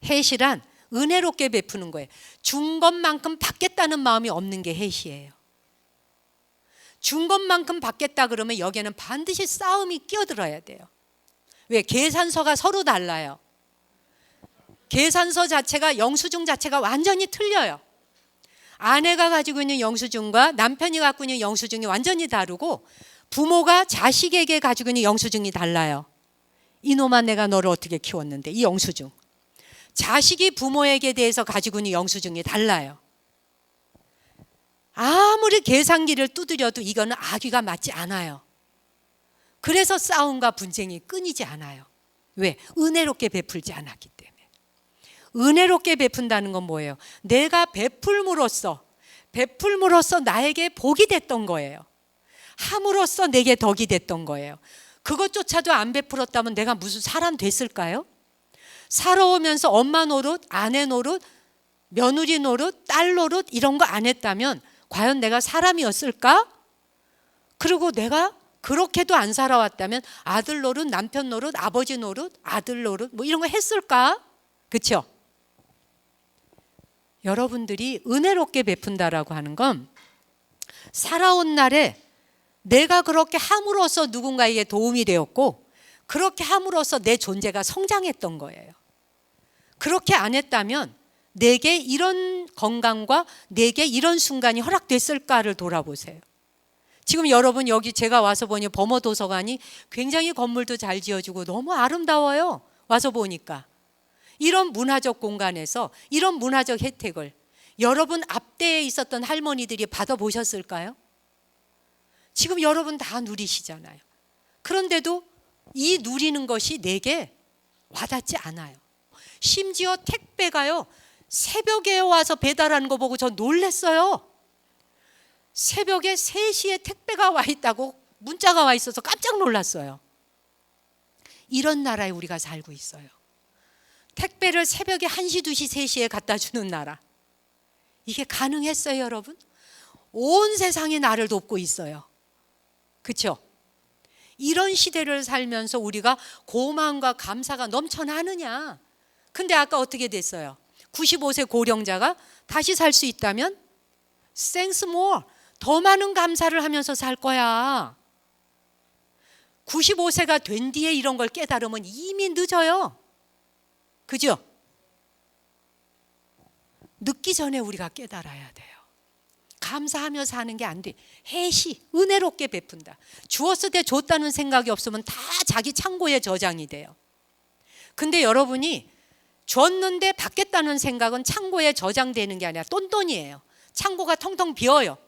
해시란 은혜롭게 베푸는 거예요. 준 것만큼 받겠다는 마음이 없는 게 해시예요. 준 것만큼 받겠다 그러면 여기에는 반드시 싸움이 끼어들어야 돼요. 왜? 계산서가 서로 달라요. 계산서 자체가 영수증 자체가 완전히 틀려요. 아내가 가지고 있는 영수증과 남편이 갖고 있는 영수증이 완전히 다르고 부모가 자식에게 가지고 있는 영수증이 달라요. 이놈아 내가 너를 어떻게 키웠는데 이 영수증. 자식이 부모에게 대해서 가지고 있는 영수증이 달라요. 아무리 계산기를 두드려도 이거는 아귀가 맞지 않아요. 그래서 싸움과 분쟁이 끊이지 않아요. 왜? 은혜롭게 베풀지 않았기 때문에. 은혜롭게 베푼다는 건 뭐예요? 내가 베풀므로써 나에게 복이 됐던 거예요. 함으로써 내게 덕이 됐던 거예요. 그것조차도 안 베풀었다면 내가 무슨 사람 됐을까요? 살아오면서 엄마 노릇, 아내 노릇, 며느리 노릇, 딸 노릇 이런 거 안 했다면 과연 내가 사람이었을까? 그리고 내가 그렇게도 안 살아왔다면 아들 노릇, 남편 노릇, 아버지 노릇, 아들 노릇 뭐 이런 거 했을까? 그렇죠? 여러분들이 은혜롭게 베푼다라고 하는 건 살아온 날에 내가 그렇게 함으로써 누군가에게 도움이 되었고 그렇게 함으로써 내 존재가 성장했던 거예요. 그렇게 안 했다면 내게 이런 건강과 내게 이런 순간이 허락됐을까를 돌아보세요. 지금 여러분 여기 제가 와서 보니 범어도서관이 굉장히 건물도 잘 지어지고 너무 아름다워요. 와서 보니까. 이런 문화적 공간에서 이런 문화적 혜택을 여러분 앞대에 있었던 할머니들이 받아보셨을까요? 지금 여러분 다 누리시잖아요. 그런데도 이 누리는 것이 내게 와닿지 않아요. 심지어 택배가요. 새벽에 와서 배달하는 거 보고 저 놀랐어요. 새벽에 3시에 택배가 와 있다고 문자가 와 있어서 깜짝 놀랐어요. 이런 나라에 우리가 살고 있어요. 택배를 새벽에 1시, 2시, 3시에 갖다 주는 나라. 이게 가능했어요, 여러분? 온 세상이 나를 돕고 있어요. 그렇죠? 이런 시대를 살면서 우리가 고마움과 감사가 넘쳐나느냐? 근데 아까 어떻게 됐어요? 95세 고령자가 다시 살 수 있다면 thanks more, 더 많은 감사를 하면서 살 거야. 95세가 된 뒤에 이런 걸 깨달으면 이미 늦어요. 그죠? 늦기 전에 우리가 깨달아야 돼요. 감사하며 사는 게 안 돼. 해시, 은혜롭게 베푼다. 주었을 때 줬다는 생각이 없으면 다 자기 창고에 저장이 돼요. 근데 여러분이 줬는데 받겠다는 생각은 창고에 저장되는 게 아니라 똔똔이에요. 창고가 텅텅 비어요.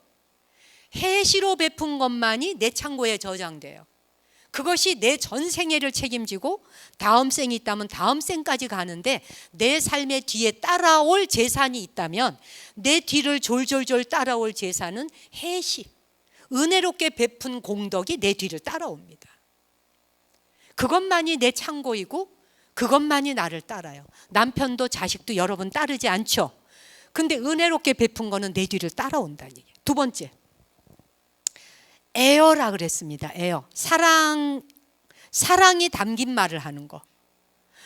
해시로 베푼 것만이 내 창고에 저장돼요. 그것이 내 전생애를 책임지고 다음 생이 있다면 다음 생까지 가는데 내 삶의 뒤에 따라올 재산이 있다면 내 뒤를 졸졸졸 따라올 재산은 해시, 은혜롭게 베푼 공덕이 내 뒤를 따라옵니다. 그것만이 내 창고이고 그것만이 나를 따라요. 남편도 자식도 여러분 따르지 않죠. 근데 은혜롭게 베푼 거는 내 뒤를 따라온다는 얘기예요. 두 번째, 애어라 그랬습니다. 애어. 사랑이 담긴 말을 하는 거.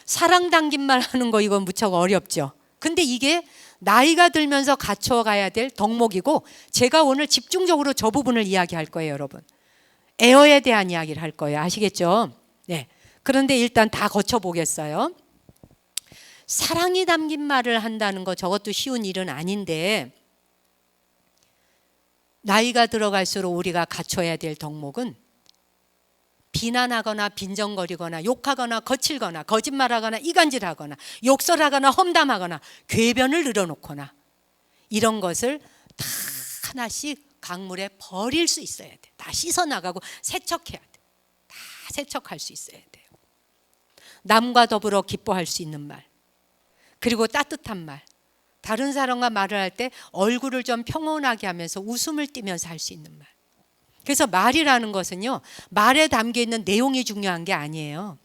사랑 담긴 말 하는 거 이건 무척 어렵죠. 근데 이게 나이가 들면서 갖춰가야 될 덕목이고 제가 오늘 집중적으로 저 부분을 이야기할 거예요, 여러분. 애어에 대한 이야기를 할 거예요. 아시겠죠? 네. 그런데 일단 다 거쳐보겠어요. 사랑이 담긴 말을 한다는 거 저것도 쉬운 일은 아닌데 나이가 들어갈수록 우리가 갖춰야 될 덕목은 비난하거나 빈정거리거나 욕하거나 거칠거나 거짓말하거나 이간질하거나 욕설하거나 험담하거나 궤변을 늘어놓거나 이런 것을 다 하나씩 강물에 버릴 수 있어야 돼. 다 씻어나가고 세척해야 돼. 다 세척할 수 있어야 돼요. 남과 더불어 기뻐할 수 있는 말, 그리고 따뜻한 말, 다른 사람과 말을 할 때 얼굴을 좀 평온하게 하면서 웃음을 띠면서 할 수 있는 말. 그래서 말이라는 것은요, 말에 담겨 있는 내용이 중요한 게 아니에요.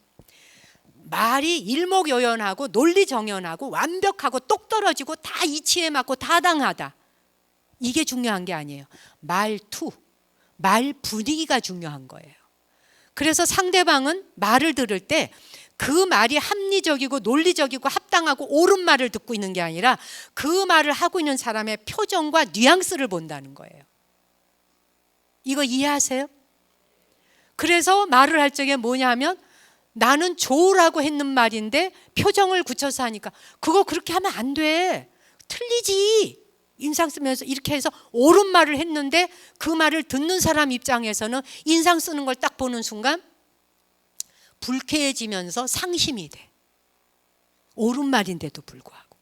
말이 일목요연하고 논리정연하고 완벽하고 똑떨어지고 다 이치에 맞고 타당하다. 이게 중요한 게 아니에요. 말투, 말 분위기가 중요한 거예요. 그래서 상대방은 말을 들을 때 그 말이 합리적이고 논리적이고 합당하고 옳은 말을 듣고 있는 게 아니라 그 말을 하고 있는 사람의 표정과 뉘앙스를 본다는 거예요. 이거 이해하세요? 그래서 말을 할 적에 뭐냐 하면 나는 좋으라고 했는 말인데 표정을 굳혀서 하니까 그거 그렇게 하면 안 돼. 틀리지. 인상 쓰면서 이렇게 해서 옳은 말을 했는데 그 말을 듣는 사람 입장에서는 인상 쓰는 걸 딱 보는 순간 불쾌해지면서 상심이 돼. 옳은 말인데도 불구하고.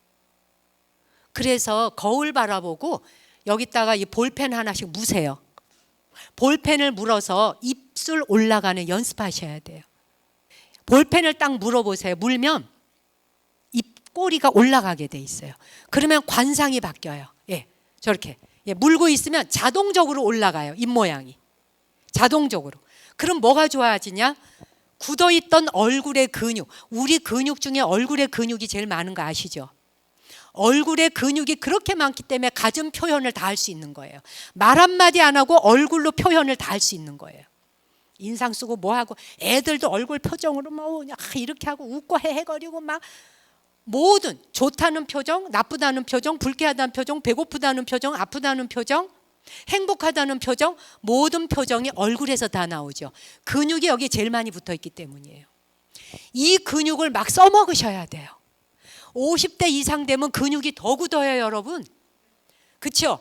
그래서 거울 바라보고 여기다가 이 볼펜 하나씩 무세요. 볼펜을 물어서 입술 올라가는 연습하셔야 돼요. 볼펜을 딱 물어보세요. 물면 입꼬리가 올라가게 돼 있어요. 그러면 관상이 바뀌어요. 예, 저렇게 물고 있으면 자동적으로 올라가요. 입모양이 자동적으로. 그럼 뭐가 좋아지냐? 굳어있던 얼굴의 근육, 우리 근육 중에 얼굴의 근육이 제일 많은 거 아시죠? 얼굴의 근육이 그렇게 많기 때문에 가진 표현을 다 할 수 있는 거예요. 말 한마디 안 하고 얼굴로 표현을 다 할 수 있는 거예요. 인상 쓰고 뭐 하고 애들도 얼굴 표정으로 뭐 이렇게 하고 웃고 헤헤거리고 막 모든 좋다는 표정, 나쁘다는 표정, 불쾌하다는 표정, 배고프다는 표정, 아프다는 표정, 행복하다는 표정, 모든 표정이 얼굴에서 다 나오죠. 근육이 여기 제일 많이 붙어 있기 때문이에요. 이 근육을 막 써먹으셔야 돼요. 50대 이상 되면 근육이 더 굳어요, 여러분. 그렇죠?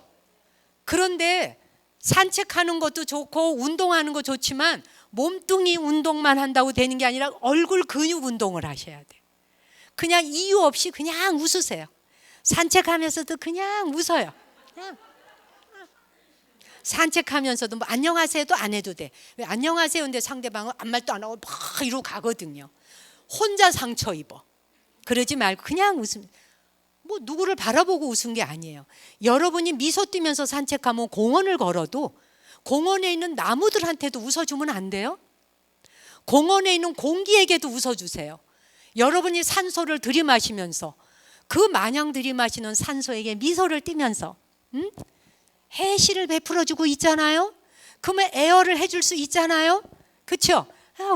그런데 산책하는 것도 좋고 운동하는 거 좋지만 몸뚱이 운동만 한다고 되는 게 아니라 얼굴 근육 운동을 하셔야 돼요. 그냥 이유 없이 그냥 웃으세요. 산책하면서도 그냥 웃어요. 그냥. 산책하면서도 뭐 안녕하세요도 안 해도 돼. 왜 안녕하세요 근데 상대방은 아무 말도 안 하고 막 이러고 가거든요. 혼자 상처 입어. 그러지 말고 그냥 웃으면, 뭐 누구를 바라보고 웃은 게 아니에요. 여러분이 미소 띄면서 산책하면 공원을 걸어도 공원에 있는 나무들한테도 웃어주면 안 돼요? 공원에 있는 공기에게도 웃어주세요. 여러분이 산소를 들이마시면서 그 마냥 들이마시는 산소에게 미소를 띠면서 해시를 베풀어주고 있잖아요. 그러면 에어를 해줄 수 있잖아요. 그렇죠?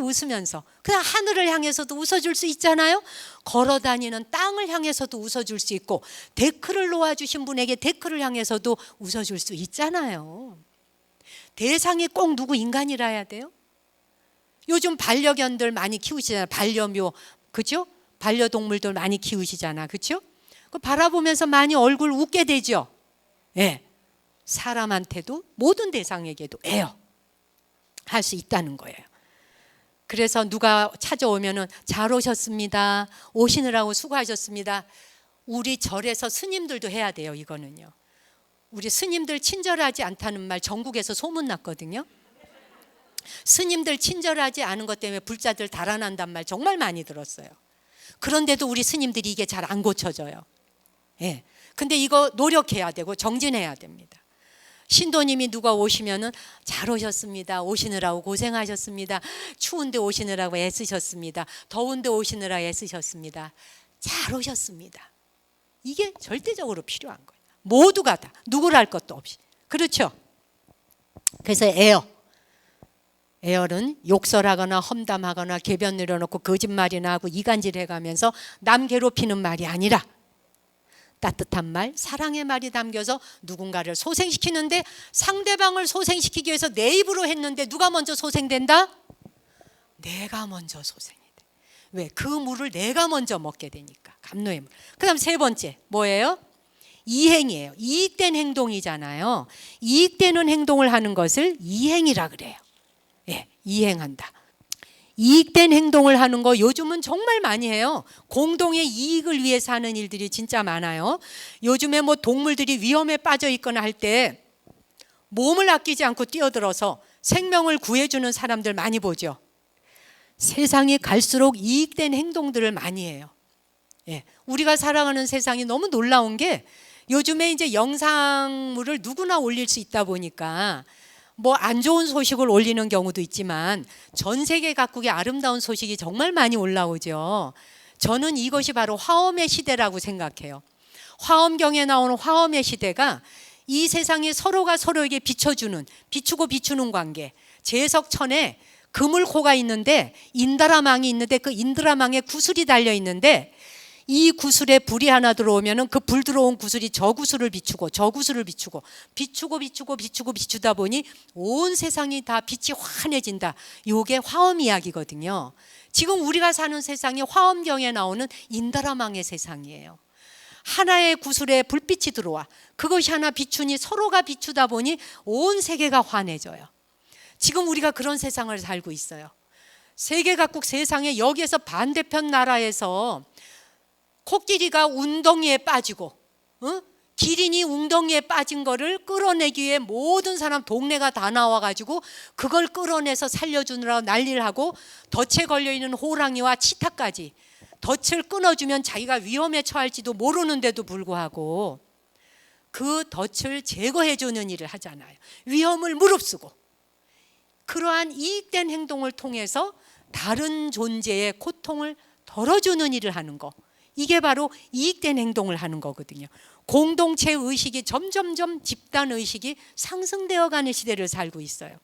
웃으면서 그냥 하늘을 향해서도 웃어줄 수 있잖아요. 걸어다니는 땅을 향해서도 웃어줄 수 있고 데크를 놓아주신 분에게 데크를 향해서도 웃어줄 수 있잖아요. 대상이 꼭 누구 인간이라 해야 돼요? 요즘 반려견들 많이 키우시잖아요. 반려묘, 그죠? 반려동물들 많이 키우시잖아, 그죠? 그 바라보면서 많이 얼굴 웃게 되죠. 예, 사람한테도 모든 대상에게도 에어 할 수 있다는 거예요. 그래서 누가 찾아오면은 잘 오셨습니다. 오시느라고 수고하셨습니다. 우리 절에서 스님들도 해야 돼요. 이거는요. 우리 스님들 친절하지 않다는 말 전국에서 소문났거든요. 스님들 친절하지 않은 것 때문에 불자들 달아난단 말 정말 많이 들었어요. 그런데도 우리 스님들이 이게 잘 안 고쳐져요. 예. 근데 이거 노력해야 되고 정진해야 됩니다. 신도님이 누가 오시면은 잘 오셨습니다. 오시느라고 고생하셨습니다. 추운데 오시느라고 애쓰셨습니다. 더운데 오시느라 애쓰셨습니다. 잘 오셨습니다. 이게 절대적으로 필요한 거예요. 모두가 다 누구를 할 것도 없이. 그렇죠? 그래서 에어는 욕설하거나 험담하거나 궤변 늘어놓고 거짓말이나 하고 이간질 해가면서 남 괴롭히는 말이 아니라 따뜻한 말, 사랑의 말이 담겨서 누군가를 소생시키는데 상대방을 소생시키기 위해서 내 입으로 했는데 누가 먼저 소생된다? 내가 먼저 소생이 돼. 왜? 그 물을 내가 먼저 먹게 되니까. 감노의 물. 그 다음 세 번째 뭐예요? 이행이에요. 이익된 행동이잖아요. 이익되는 행동을 하는 것을 이행이라 그래요. 예, 이행한다. 이익된 행동을 하는 거 요즘은 정말 많이 해요. 공동의 이익을 위해서 하는 일들이 진짜 많아요. 요즘에 뭐 동물들이 위험에 빠져 있거나 할 때 몸을 아끼지 않고 뛰어들어서 생명을 구해주는 사람들 많이 보죠. 세상이 갈수록 이익된 행동들을 많이 해요. 예, 우리가 살아가는 세상이 너무 놀라운 게 요즘에 이제 영상물을 누구나 올릴 수 있다 보니까 뭐 안 좋은 소식을 올리는 경우도 있지만 전 세계 각국의 아름다운 소식이 정말 많이 올라오죠. 저는 이것이 바로 화엄의 시대라고 생각해요. 화엄경에 나오는 화엄의 시대가 이 세상이 서로가 서로에게 비추고 비추는 관계. 제석천에 그물코가 있는데 인다라망이 있는데 그 인다라망에 구슬이 달려 있는데 이 구슬에 불이 하나 들어오면은 그 불 들어온 구슬이 저 구슬을 비추고 저 구슬을 비추고 비추다 보니 온 세상이 다 빛이 환해진다. 요게 화엄 이야기거든요. 지금 우리가 사는 세상이 화엄경에 나오는 인다라망의 세상이에요. 하나의 구슬에 불빛이 들어와 그것이 하나 비추니 서로가 비추다 보니 온 세계가 환해져요. 지금 우리가 그런 세상을 살고 있어요. 세계 각국 세상에 여기에서 반대편 나라에서 코끼리가 웅덩이에 빠지고 기린이 웅덩이에 빠진 거를 끌어내기 위해 모든 사람 동네가 다 나와가지고 그걸 끌어내서 살려주느라 난리를 하고 덫에 걸려있는 호랑이와 치타까지 덫을 끊어주면 자기가 위험에 처할지도 모르는데도 불구하고 그 덫을 제거해주는 일을 하잖아요. 위험을 무릅쓰고 그러한 이익된 행동을 통해서 다른 존재의 고통을 덜어주는 일을 하는 거, 이게 바로 이익된 행동을 하는 거거든요. 공동체 의식이 점점점 집단 의식이 상승되어 가는 시대를 살고 있어요.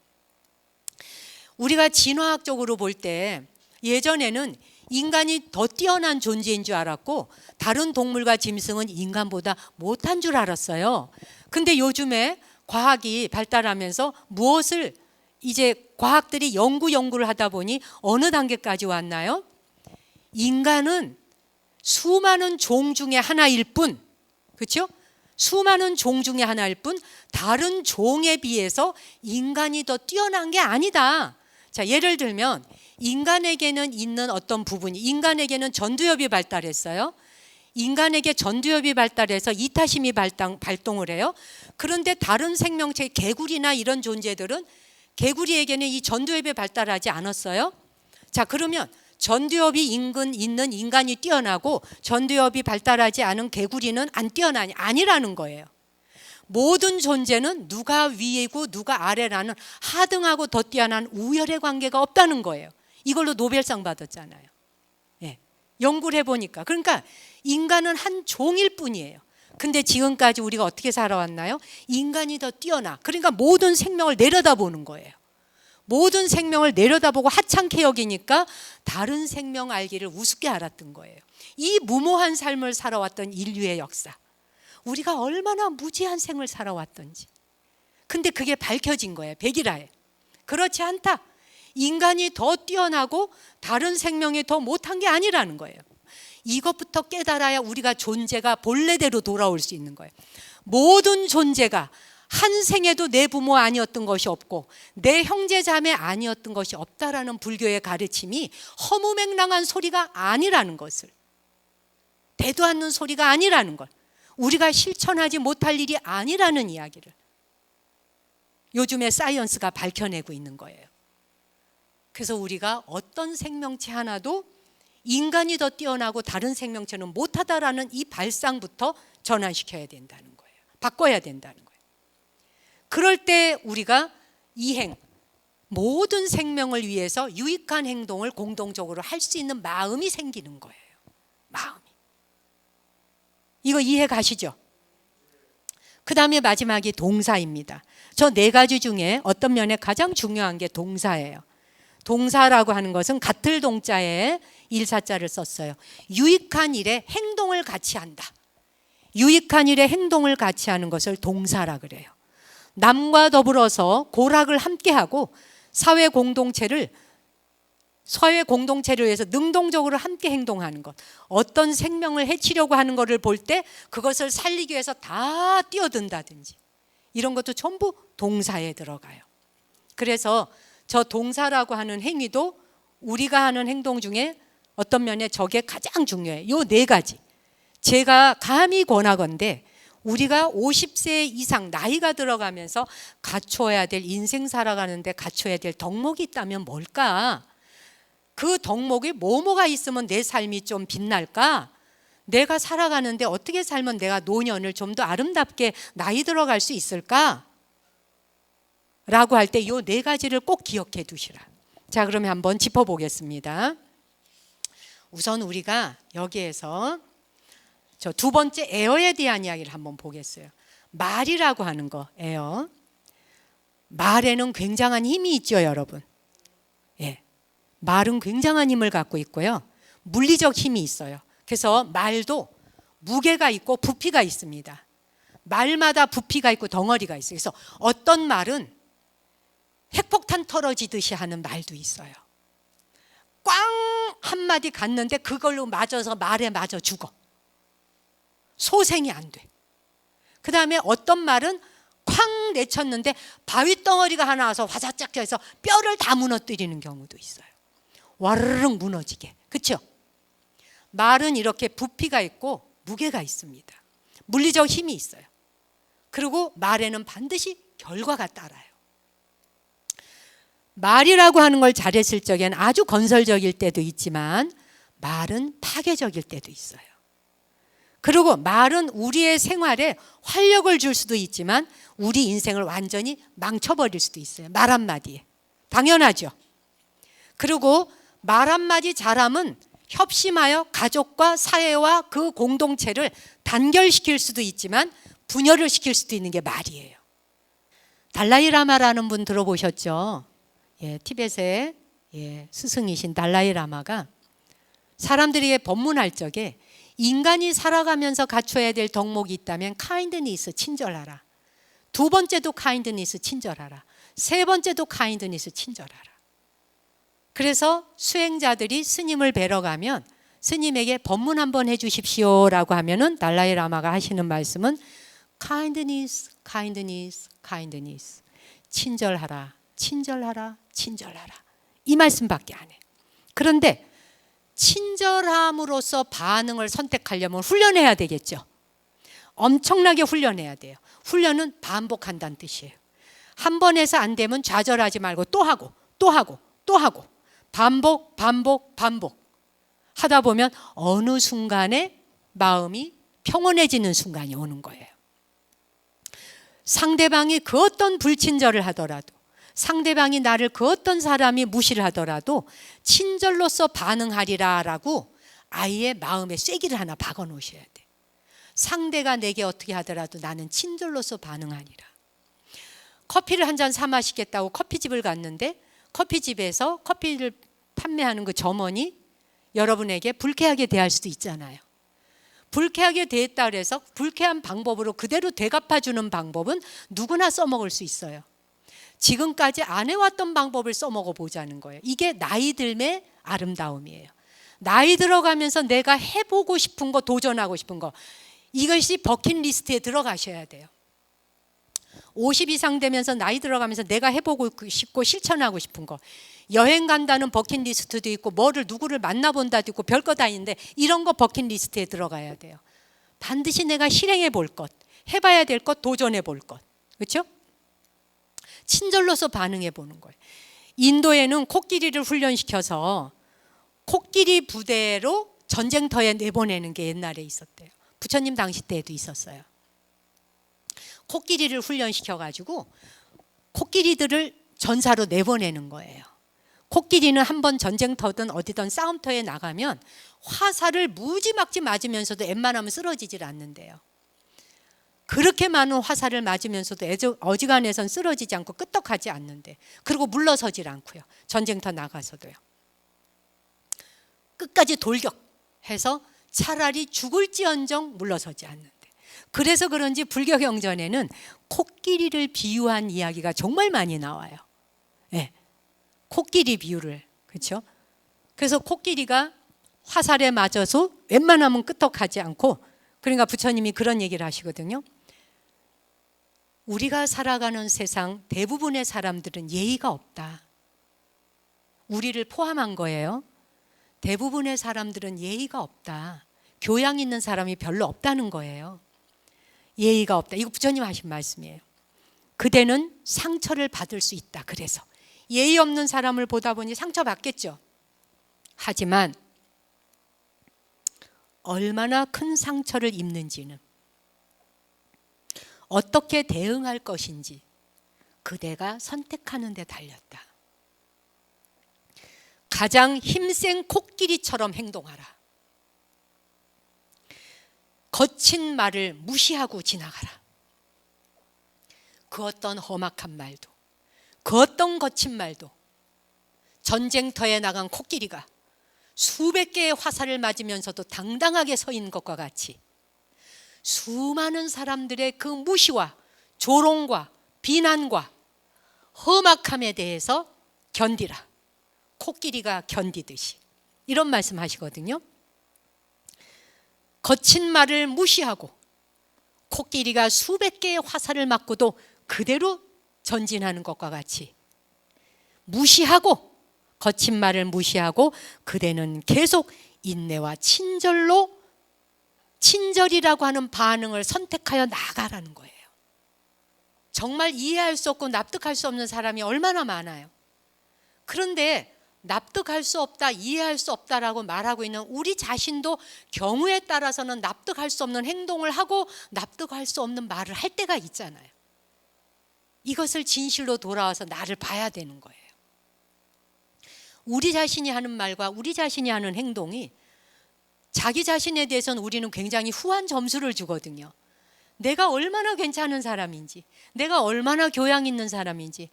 우리가 진화학적으로 볼 때 예전에는 인간이 더 뛰어난 존재인 줄 알았고 다른 동물과 짐승은 인간보다 못한 줄 알았어요. 근데 요즘에 과학이 발달하면서 무엇을 이제 과학들이 연구를 하다 보니 어느 단계까지 왔나요? 인간은 수많은 종 중에 하나일 뿐, 그렇죠? 수많은 종 중에 하나일 뿐 다른 종에 비해서 인간이 더 뛰어난 게 아니다. 자, 예를 들면 인간에게는 있는 어떤 부분이, 인간에게는 전두엽이 발달했어요. 인간에게 전두엽이 발달해서 이타심이 발동을 해요. 그런데 다른 생명체, 개구리나 이런 존재들은 개구리에게는 이 전두엽이 발달하지 않았어요. 자, 그러면 전두엽이 있는 인간이 뛰어나고 전두엽이 발달하지 않은 개구리는 안 뛰어나냐? 아니라는 거예요. 모든 존재는 누가 위이고 누가 아래라는 하등하고 더 뛰어난 우열의 관계가 없다는 거예요. 이걸로 노벨상 받았잖아요. 예, 연구를 해보니까. 그러니까 인간은 한 종일 뿐이에요. 근데 지금까지 우리가 어떻게 살아왔나요? 인간이 더 뛰어나. 그러니까 모든 생명을 내려다보는 거예요. 모든 생명을 내려다보고 하찮게 여기니까 다른 생명 알기를 우습게 알았던 거예요. 이 무모한 삶을 살아왔던 인류의 역사, 우리가 얼마나 무지한 생을 살아왔던지. 근데 그게 밝혀진 거예요. 백일하에. 그렇지 않다. 인간이 더 뛰어나고 다른 생명이 더 못한 게 아니라는 거예요. 이것부터 깨달아야 우리가 존재가 본래대로 돌아올 수 있는 거예요. 모든 존재가 한 생에도 내 부모 아니었던 것이 없고 내 형제 자매 아니었던 것이 없다라는 불교의 가르침이 허무맹랑한 소리가 아니라는 것을, 되도 않는 소리가 아니라는 걸, 우리가 실천하지 못할 일이 아니라는 이야기를 요즘에 사이언스가 밝혀내고 있는 거예요. 그래서 우리가 어떤 생명체 하나도 인간이 더 뛰어나고 다른 생명체는 못하다라는 이 발상부터 전환시켜야 된다는 거예요. 바꿔야 된다는 거예요. 그럴 때 우리가 모든 생명을 위해서 유익한 행동을 공동적으로 할 수 있는 마음이 생기는 거예요. 마음이. 이거 이해 가시죠? 그 다음에 마지막이 동사입니다. 저 4가지 중에 어떤 면에 가장 중요한 게 동사예요. 동사라고 하는 것은 같을 동자에 일사자를 썼어요. 유익한 일에 행동을 같이 한다. 유익한 일에 행동을 같이 하는 것을 동사라 그래요. 남과 더불어서 고락을 함께하고 사회 공동체를 위해서 능동적으로 함께 행동하는 것. 어떤 생명을 해치려고 하는 것을 볼 때 그것을 살리기 위해서 다 뛰어든다든지 이런 것도 전부 동사에 들어가요. 그래서 저 동사라고 하는 행위도 우리가 하는 행동 중에 어떤 면에 저게 가장 중요해요. 요 4가지. 제가 감히 권하건대 우리가 50세 이상 나이가 들어가면서 갖춰야 될, 인생 살아가는데 갖춰야 될 덕목이 있다면 뭘까? 그 덕목이 뭐가 있으면 내 삶이 좀 빛날까? 내가 살아가는데 어떻게 살면 내가 노년을 좀 더 아름답게 나이 들어갈 수 있을까? 라고 할 때 이 4가지를 꼭 기억해 두시라. 자, 그러면 한번 짚어보겠습니다. 우선 우리가 여기에서 저 2번째 에어에 대한 이야기를 한번 보겠어요. 말이라고 하는 거, 에어. 말에는 굉장한 힘이 있죠, 여러분. 예, 말은 굉장한 힘을 갖고 있고요. 물리적 힘이 있어요. 그래서 말도 무게가 있고 부피가 있습니다. 말마다 부피가 있고 덩어리가 있어요. 그래서 어떤 말은 핵폭탄 떨어지듯이 하는 말도 있어요. 꽝 한마디 갔는데 그걸로 맞아서 말에 맞아 죽어. 소생이 안 돼. 그 다음에 어떤 말은 쾅 내쳤는데 바위 덩어리가 하나 와서 화자짝 해서 뼈를 다 무너뜨리는 경우도 있어요. 와르르 무너지게. 그렇죠? 말은 이렇게 부피가 있고 무게가 있습니다. 물리적 힘이 있어요. 그리고 말에는 반드시 결과가 따라요. 말이라고 하는 걸 잘했을 적엔 아주 건설적일 때도 있지만 말은 파괴적일 때도 있어요. 그리고 말은 우리의 생활에 활력을 줄 수도 있지만 우리 인생을 완전히 망쳐버릴 수도 있어요. 말 한마디에. 당연하죠. 그리고 말 한마디 잘하면 협심하여 가족과 사회와 그 공동체를 단결시킬 수도 있지만 분열을 시킬 수도 있는 게 말이에요. 달라이라마라는 분 들어보셨죠? 티벳의 스승이신 달라이라마가 사람들에게 법문할 적에 인간이 살아가면서 갖춰야 될 덕목이 있다면 카인드니스, 친절하라. 두 번째도 카인드니스, 친절하라. 세 번째도 카인드니스, 친절하라. 그래서 수행자들이 스님을 뵈러 가면 스님에게 법문 한번 해주십시오라고 하면은 달라이라마가 하시는 말씀은 카인드니스, 카인드니스, 카인드니스. 친절하라, 친절하라, 친절하라. 이 말씀밖에 안 해. 그런데 친절함으로써 반응을 선택하려면 훈련해야 되겠죠. 엄청나게 훈련해야 돼요. 훈련은 반복한다는 뜻이에요. 한 번 해서 안 되면 좌절하지 말고 또 하고 또 하고 또 하고 반복 반복 반복 하다 보면 어느 순간에 마음이 평온해지는 순간이 오는 거예요. 상대방이 그 어떤 불친절을 하더라도 상대방이 나를 그 어떤 사람이 무시를 하더라도 친절로서 반응하리라라고 아이의 마음에 쐐기를 하나 박아 놓으셔야 돼. 상대가 내게 어떻게 하더라도 나는 친절로서 반응하리라. 커피를 한 잔 사 마시겠다고 커피집을 갔는데 커피집에서 커피를 판매하는 그 점원이 여러분에게 불쾌하게 대할 수도 있잖아요. 불쾌하게 대했다 그래서 불쾌한 방법으로 그대로 되갚아주는 방법은 누구나 써먹을 수 있어요. 지금까지 안 해왔던 방법을 써먹어 보자는 거예요. 이게 나이 들매 아름다움이에요. 나이 들어가면서 내가 해보고 싶은 거, 도전하고 싶은 거, 이것이 버킷리스트에 들어가셔야 돼요. 50 이상 되면서 나이 들어가면서 내가 해보고 싶고 실천하고 싶은 거, 여행 간다는 버킷리스트도 있고 뭐를 누구를 만나본다도 있고 별거 다 있는데 이런 거 버킷리스트에 들어가야 돼요. 반드시 내가 실행해 볼 것, 해봐야 될 것, 도전해 볼 것. 그렇죠? 친절로서 반응해 보는 거예요. 인도에는 코끼리를 훈련시켜서 코끼리 부대로 전쟁터에 내보내는 게 옛날에 있었대요. 부처님 당시 때에도 있었어요. 코끼리를 훈련시켜가지고 코끼리들을 전사로 내보내는 거예요. 코끼리는 한번 전쟁터든 어디든 싸움터에 나가면 화살을 무지막지 맞으면서도 웬만하면 쓰러지질 않는데요. 그렇게 많은 화살을 맞으면서도 어지간해선 쓰러지지 않고 끄떡하지 않는데, 그리고 물러서질 않고요. 전쟁터 나가서도요. 끝까지 돌격해서 차라리 죽을지언정 물러서지 않는데, 그래서 그런지 불교 경전에는 코끼리를 비유한 이야기가 정말 많이 나와요. 네. 코끼리 비유를, 그렇죠? 그래서 코끼리가 화살에 맞아서 웬만하면 끄떡하지 않고, 그러니까 부처님이 그런 얘기를 하시거든요. 우리가 살아가는 세상 대부분의 사람들은 예의가 없다. 우리를 포함한 거예요. 대부분의 사람들은 예의가 없다. 교양 있는 사람이 별로 없다는 거예요. 예의가 없다. 이거 부처님 하신 말씀이에요. 그대는 상처를 받을 수 있다. 그래서 예의 없는 사람을 보다 보니 상처받겠죠. 하지만 얼마나 큰 상처를 입는지는, 어떻게 대응할 것인지 그대가 선택하는 데 달렸다. 가장 힘센 코끼리처럼 행동하라. 거친 말을 무시하고 지나가라. 그 어떤 험악한 말도, 그 어떤 거친 말도 전쟁터에 나간 코끼리가 수백 개의 화살을 맞으면서도 당당하게 서 있는 것과 같이 수많은 사람들의 그 무시와 조롱과 비난과 험악함에 대해서 견디라. 코끼리가 견디듯이. 이런 말씀 하시거든요. 거친 말을 무시하고 코끼리가 수백 개의 화살을 맞고도 그대로 전진하는 것과 같이 무시하고 거친 말을 무시하고 그대는 계속 인내와 친절이라고 하는 반응을 선택하여 나가라는 거예요. 정말 이해할 수 없고 납득할 수 없는 사람이 얼마나 많아요. 그런데 납득할 수 없다, 이해할 수 없다라고 말하고 있는 우리 자신도 경우에 따라서는 납득할 수 없는 행동을 하고 납득할 수 없는 말을 할 때가 있잖아요. 이것을 진실로 돌아와서 나를 봐야 되는 거예요. 우리 자신이 하는 말과 우리 자신이 하는 행동이 자기 자신에 대해서는 우리는 굉장히 후한 점수를 주거든요. 내가 얼마나 괜찮은 사람인지, 내가 얼마나 교양 있는 사람인지,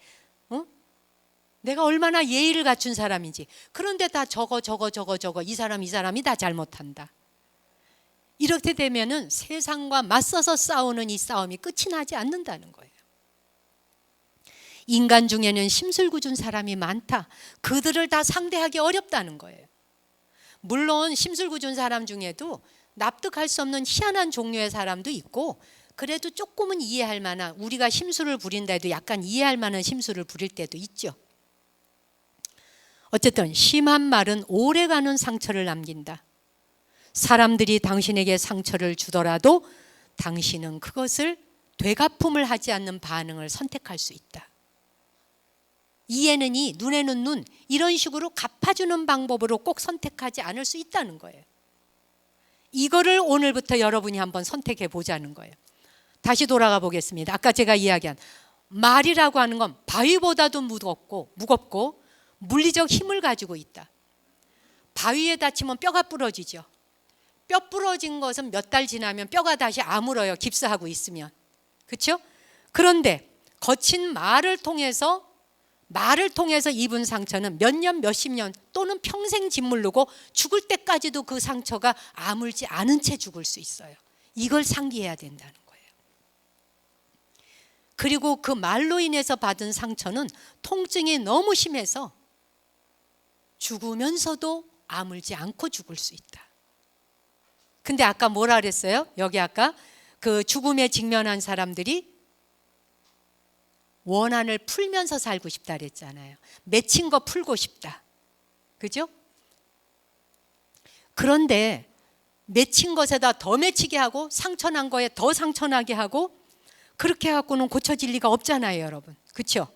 내가 얼마나 예의를 갖춘 사람인지. 그런데 다 저거 이 사람이 다 잘못한다. 이렇게 되면은 세상과 맞서서 싸우는 이 싸움이 끝이 나지 않는다는 거예요. 인간 중에는 심술궂은 사람이 많다. 그들을 다 상대하기 어렵다는 거예요. 물론 심술궂은 사람 중에도 납득할 수 없는 희한한 종류의 사람도 있고, 그래도 조금은 이해할 만한, 우리가 심술을 부린다 해도 약간 이해할 만한 심술을 부릴 때도 있죠. 어쨌든 심한 말은 오래가는 상처를 남긴다. 사람들이 당신에게 상처를 주더라도 당신은 그것을 되갚음을 하지 않는 반응을 선택할 수 있다. 이에는 이, 눈에는 눈, 이런 식으로 갚아주는 방법으로 꼭 선택하지 않을 수 있다는 거예요. 이거를 오늘부터 여러분이 한번 선택해 보자는 거예요. 다시 돌아가 보겠습니다. 아까 제가 이야기한 말이라고 하는 건 바위보다도 무겁고 물리적 힘을 가지고 있다. 바위에 다치면 뼈가 부러지죠. 뼈 부러진 것은 몇 달 지나면 뼈가 다시 아물어요. 깁스하고 있으면. 그렇죠? 그런데 거친 말을 통해서 입은 상처는 몇 년, 몇십 년 또는 평생 짓무르고 죽을 때까지도 그 상처가 아물지 않은 채 죽을 수 있어요. 이걸 상기해야 된다는 거예요. 그리고 그 말로 인해서 받은 상처는 통증이 너무 심해서 죽으면서도 아물지 않고 죽을 수 있다. 근데 아까 뭐라 그랬어요? 여기 아까 그 죽음에 직면한 사람들이 원한을 풀면서 살고 싶다 그랬잖아요. 맺힌 거 풀고 싶다. 그죠? 그런데 맺힌 것에다 더 맺히게 하고 상처난 거에 더 상처나게 하고 그렇게 갖고는 고쳐질 리가 없잖아요, 여러분. 그렇죠?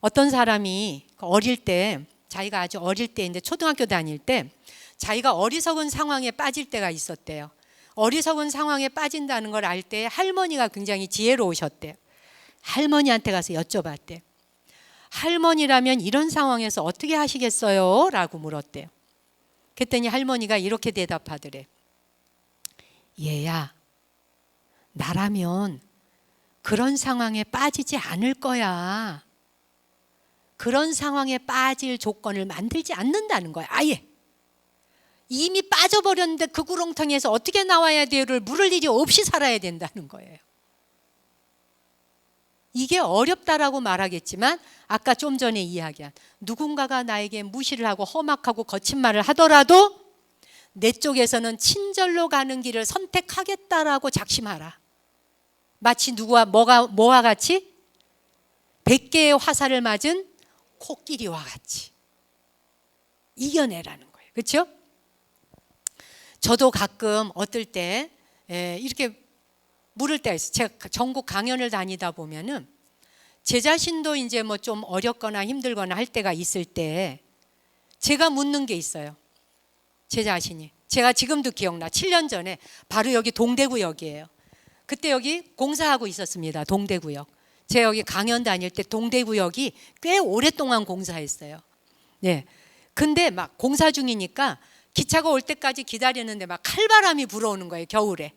어떤 사람이 어릴 때, 자기가 아주 어릴 때인데 초등학교 다닐 때 자기가 어리석은 상황에 빠질 때가 있었대요. 어리석은 상황에 빠진다는 걸 알 때 할머니가 굉장히 지혜로우셨대요. 할머니한테 가서 여쭤봤대요. 할머니라면 이런 상황에서 어떻게 하시겠어요? 라고 물었대요. 그랬더니 할머니가 이렇게 대답하더래. 얘야, 나라면 그런 상황에 빠지지 않을 거야. 그런 상황에 빠질 조건을 만들지 않는다는 거야. 아예. 이미 빠져버렸는데 그 구렁텅이에서 어떻게 나와야 돼요를 물을 일이 없이 살아야 된다는 거예요. 이게 어렵다라고 말하겠지만 아까 좀 전에 이야기한 누군가가 나에게 무시를 하고 험악하고 거친 말을 하더라도 내 쪽에서는 친절로 가는 길을 선택하겠다라고 작심하라. 마치 뭐와 같이 100개의 화살을 맞은 코끼리와 같이 이겨내라는 거예요. 그렇죠? 저도 가끔 어떨 때 이렇게 물을 때가 있어요. 제가 전국 강연을 다니다 보면은 제 자신도 이제 뭐 좀 어렵거나 힘들거나 할 때가 있을 때 제가 묻는 게 있어요. 제 자신이. 제가 지금도 기억나. 7년 전에 바로 여기 동대구역이에요. 그때 여기 공사하고 있었습니다. 동대구역. 제가 여기 강연 다닐 때 동대구역이 꽤 오랫동안 공사했어요. 네. 근데 막 공사 중이니까 기차가 올 때까지 기다리는데 막 칼바람이 불어오는 거예요. 겨울에.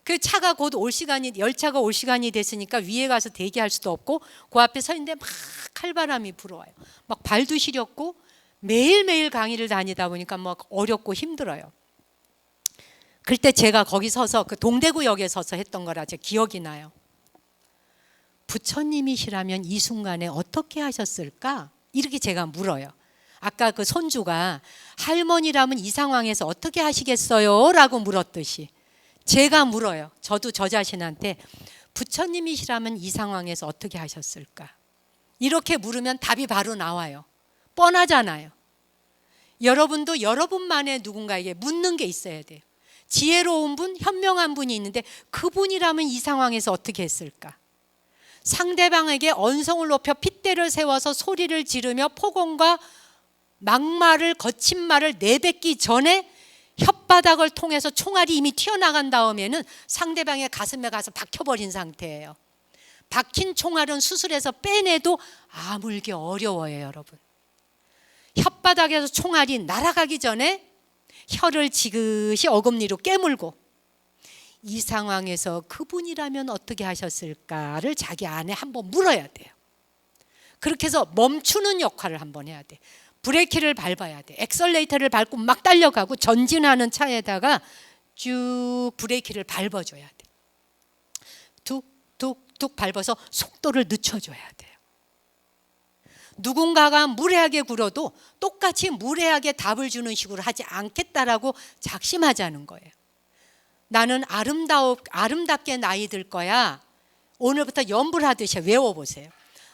그 차가 곧 올 시간이, 열차가 올 시간이 됐으니까 위에 가서 대기할 수도 없고 그 앞에 서 있는데 막 칼바람이 불어와요. 막 발도 시렸고 매일매일 강의를 다니다 보니까 뭐 어렵고 힘들어요. 그때 제가 거기 서서 그 동대구역에 서서 했던 거라 제 기억이 나요. 부처님이시라면 이 순간에 어떻게 하셨을까? 이렇게 제가 물어요. 아까 그 손주가 할머니라면 이 상황에서 어떻게 하시겠어요? 라고 물었듯이 제가 물어요. 저도 저 자신한테 부처님이시라면 이 상황에서 어떻게 하셨을까? 이렇게 물으면 답이 바로 나와요. 뻔하잖아요. 여러분도 여러분만의 누군가에게 묻는 게 있어야 돼요. 지혜로운 분, 현명한 분이 있는데 그분이라면 이 상황에서 어떻게 했을까? 상대방에게 언성을 높여 핏대를 세워서 소리를 지르며 폭언과 막말을, 거친 말을 내뱉기 전에 혓바닥을 통해서 총알이 이미 튀어나간 다음에는 상대방의 가슴에 가서 박혀버린 상태예요. 박힌 총알은 수술해서 빼내도 아물기 어려워요, 여러분. 혓바닥에서 총알이 날아가기 전에 혀를 지그시 어금니로 깨물고 이 상황에서 그분이라면 어떻게 하셨을까를 자기 안에 한번 물어야 돼요. 그렇게 해서 멈추는 역할을 한번 해야 돼. 브레이크를 밟아야 돼. 엑셀레이터를 밟고 막 달려가고 전진하는 차에다가 쭉 브레이크를 밟아줘야 돼. 툭툭툭 밟아서 속도를 늦춰줘야 돼요. 누군가가 무례하게 굴어도 똑같이 무례하게 답을 주는 식으로 하지 않겠다라고 작심하자는 거예요. 나는 아름답게 나이 들 거야. 오늘부터 연불하듯이 외워보세요.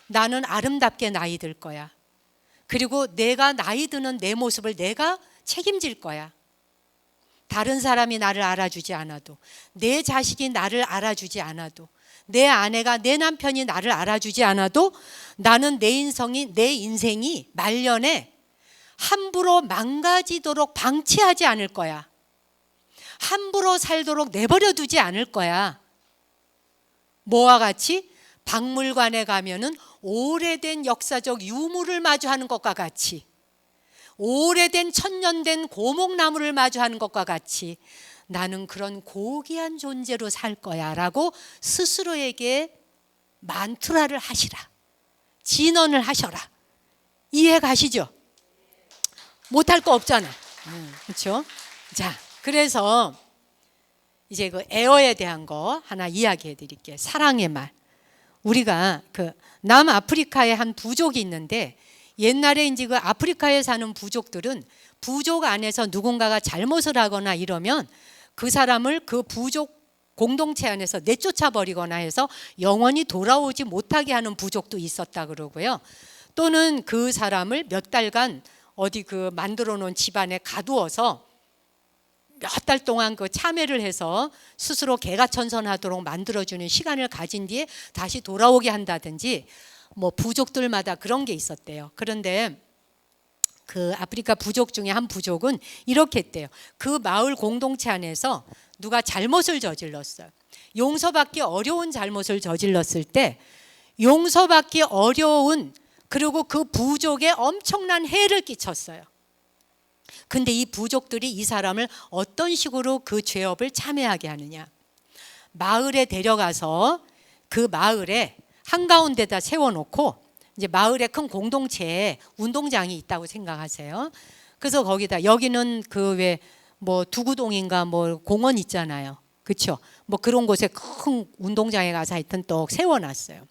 나는 아름답게 나이 들 거야. 그리고 내가 나이 드는 내 모습을 내가 책임질 거야. 다른 사람이 나를 알아주지 않아도, 내 자식이 나를 알아주지 않아도, 내 아내가, 내 남편이 나를 알아주지 않아도 나는 내 인생이 말년에 함부로 망가지도록 방치하지 않을 거야. 함부로 살도록 내버려 두지 않을 거야. 뭐와 같이? 박물관에 가면은 오래된 역사적 유물을 마주하는 것과 같이, 오래된 천년된 고목나무를 마주하는 것과 같이 나는 그런 고귀한 존재로 살 거야 라고 스스로에게 만투라를 하시라. 진언을 하셔라. 이해 가시죠? 못할 거 없잖아. 그렇죠? 자, 그래서 이제 그 에어에 대한 거 하나 이야기해 드릴게요. 사랑의 말. 우리가 그 남아프리카에 한 부족이 있는데 옛날에 이제 그 아프리카에 사는 부족들은 부족 안에서 누군가가 잘못을 하거나 이러면 그 사람을 그 부족 공동체 안에서 내쫓아 버리거나 해서 영원히 돌아오지 못하게 하는 부족도 있었다 그러고요. 또는 그 사람을 몇 달간 어디 그 만들어 놓은 집안에 가두어서 몇 달 동안 그 참회를 해서 스스로 개가천선하도록 만들어주는 시간을 가진 뒤에 다시 돌아오게 한다든지 뭐 부족들마다 그런 게 있었대요. 그런데 그 아프리카 부족 중에 한 부족은 이렇게 했대요. 그 마을 공동체 안에서 누가 잘못을 저질렀어요. 용서받기 어려운 잘못을 저질렀을 때 용서받기 어려운 그리고 그 부족에 엄청난 해를 끼쳤어요. 근데 이 부족들이 이 사람을 어떤 식으로 그 죄업을 참회하게 하느냐. 마을에 데려가서 그 마을에 한가운데다 세워놓고 이제 마을의 큰 공동체에 운동장이 있다고 생각하세요. 그래서 거기다 여기는 그 왜 뭐 두구동인가 뭐 공원 있잖아요. 그렇죠? 뭐 그런 곳에 큰 운동장에 가서 하여튼 또 세워놨어요.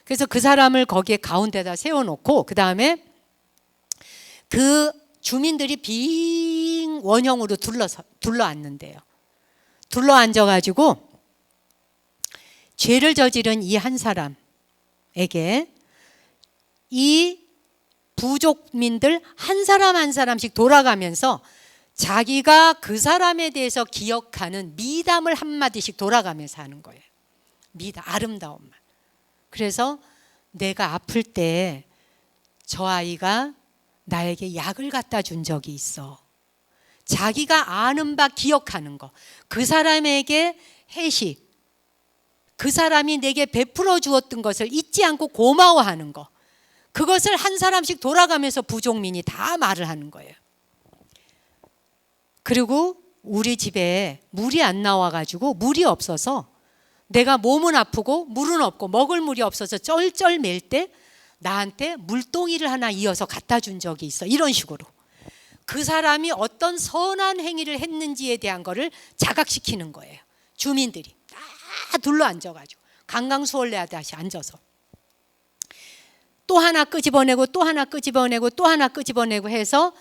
그래서 그 사람을 거기에 가운데다 세워놓고 그 다음에 그 주민들이 빙 원형으로 둘러앉는데요. 둘러앉아가지고 죄를 저지른 이 한 사람에게 이 부족민들 한 사람 한 사람씩 돌아가면서 자기가 그 사람에 대해서 기억하는 미담을 한마디씩 돌아가면서 하는 거예요. 미담, 아름다운 말. 그래서 내가 아플 때 저 아이가 나에게 약을 갖다 준 적이 있어. 자기가 아는 바 기억하는 거. 그 사람에게 해식, 그 사람이 내게 베풀어 주었던 것을 잊지 않고 고마워하는 거. 그것을 한 사람씩 돌아가면서 부족민이 다 말을 하는 거예요. 그리고 우리 집에 물이 안 나와가지고 물이 없어서 내가 몸은 아프고 물은 없고 먹을 물이 없어서 쩔쩔 맬 때 나한테 물동이를 하나 이어서 갖다 준 적이 있어. 이런 식으로. 그 사람이 어떤 선한 행위를 했는지에 대한 거를 자각시키는 거예요. 주민들이 다 둘러 앉아가지고 강강수월래하듯이 앉아서 또 하나 끄집어내고 또 하나 끄집어내고 또 하나 끄집어내고 해서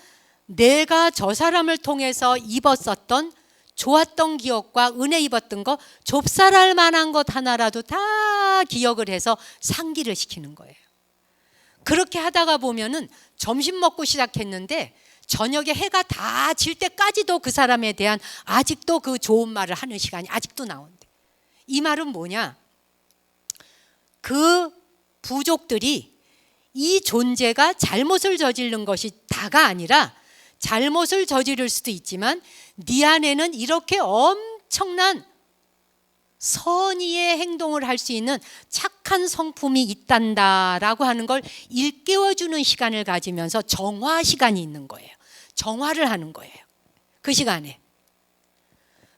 내가 저 사람을 통해서 입었었던 좋았던 기억과 은혜 입었던 거, 좁쌀할 만한 것 하나라도 다 기억을 해서 상기를 시키는 거예요. 그렇게 하다가 보면은 점심 먹고 시작했는데 저녁에 해가 다 질 때까지도 그 사람에 대한 아직도 그 좋은 말을 하는 시간이 아직도 나온대. 이 말은 뭐냐? 그 부족들이 이 존재가 잘못을 저지른 것이 다가 아니라 잘못을 저지를 수도 있지만 네 안에는 이렇게 엄청난 선의의 행동을 할 수 있는 착한 성품이 있단다라고 하는 걸 일깨워주는 시간을 가지면서 정화 시간이 있는 거예요. 정화를 하는 거예요. 그 시간에.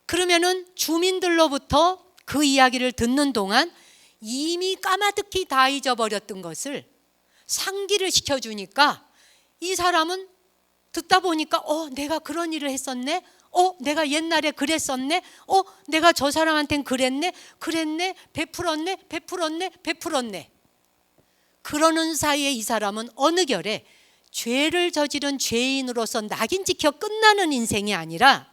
그러면은 주민들로부터 그 이야기를 듣는 동안 이미 까마득히 다 잊어버렸던 것을 상기를 시켜주니까 이 사람은 듣다 보니까 내가 그런 일을 했었네. 내가 옛날에 그랬었네. 내가 저 사람한텐 그랬네. 베풀었네. 그러는 사이에 이 사람은 어느 결에 죄를 저지른 죄인으로서 낙인 찍혀 끝나는 인생이 아니라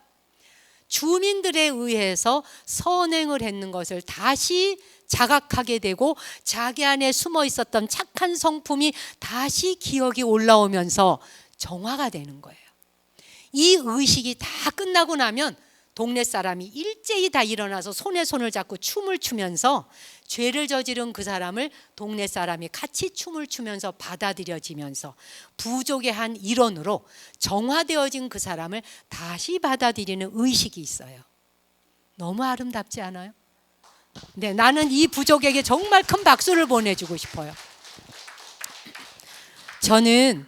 주민들에 의해서 선행을 했는 것을 다시 자각하게 되고 자기 안에 숨어 있었던 착한 성품이 다시 기억이 올라오면서 정화가 되는 거예요. 이 의식이 다 끝나고 나면 동네 사람이 일제히 다 일어나서 손에 손을 잡고 춤을 추면서 죄를 저지른 그 사람을 동네 사람이 같이 춤을 추면서 받아들여지면서 부족의 한 일원으로 정화되어진 그 사람을 다시 받아들이는 의식이 있어요. 너무 아름답지 않아요? 네, 나는 이 부족에게 정말 큰 박수를 보내주고 싶어요. 저는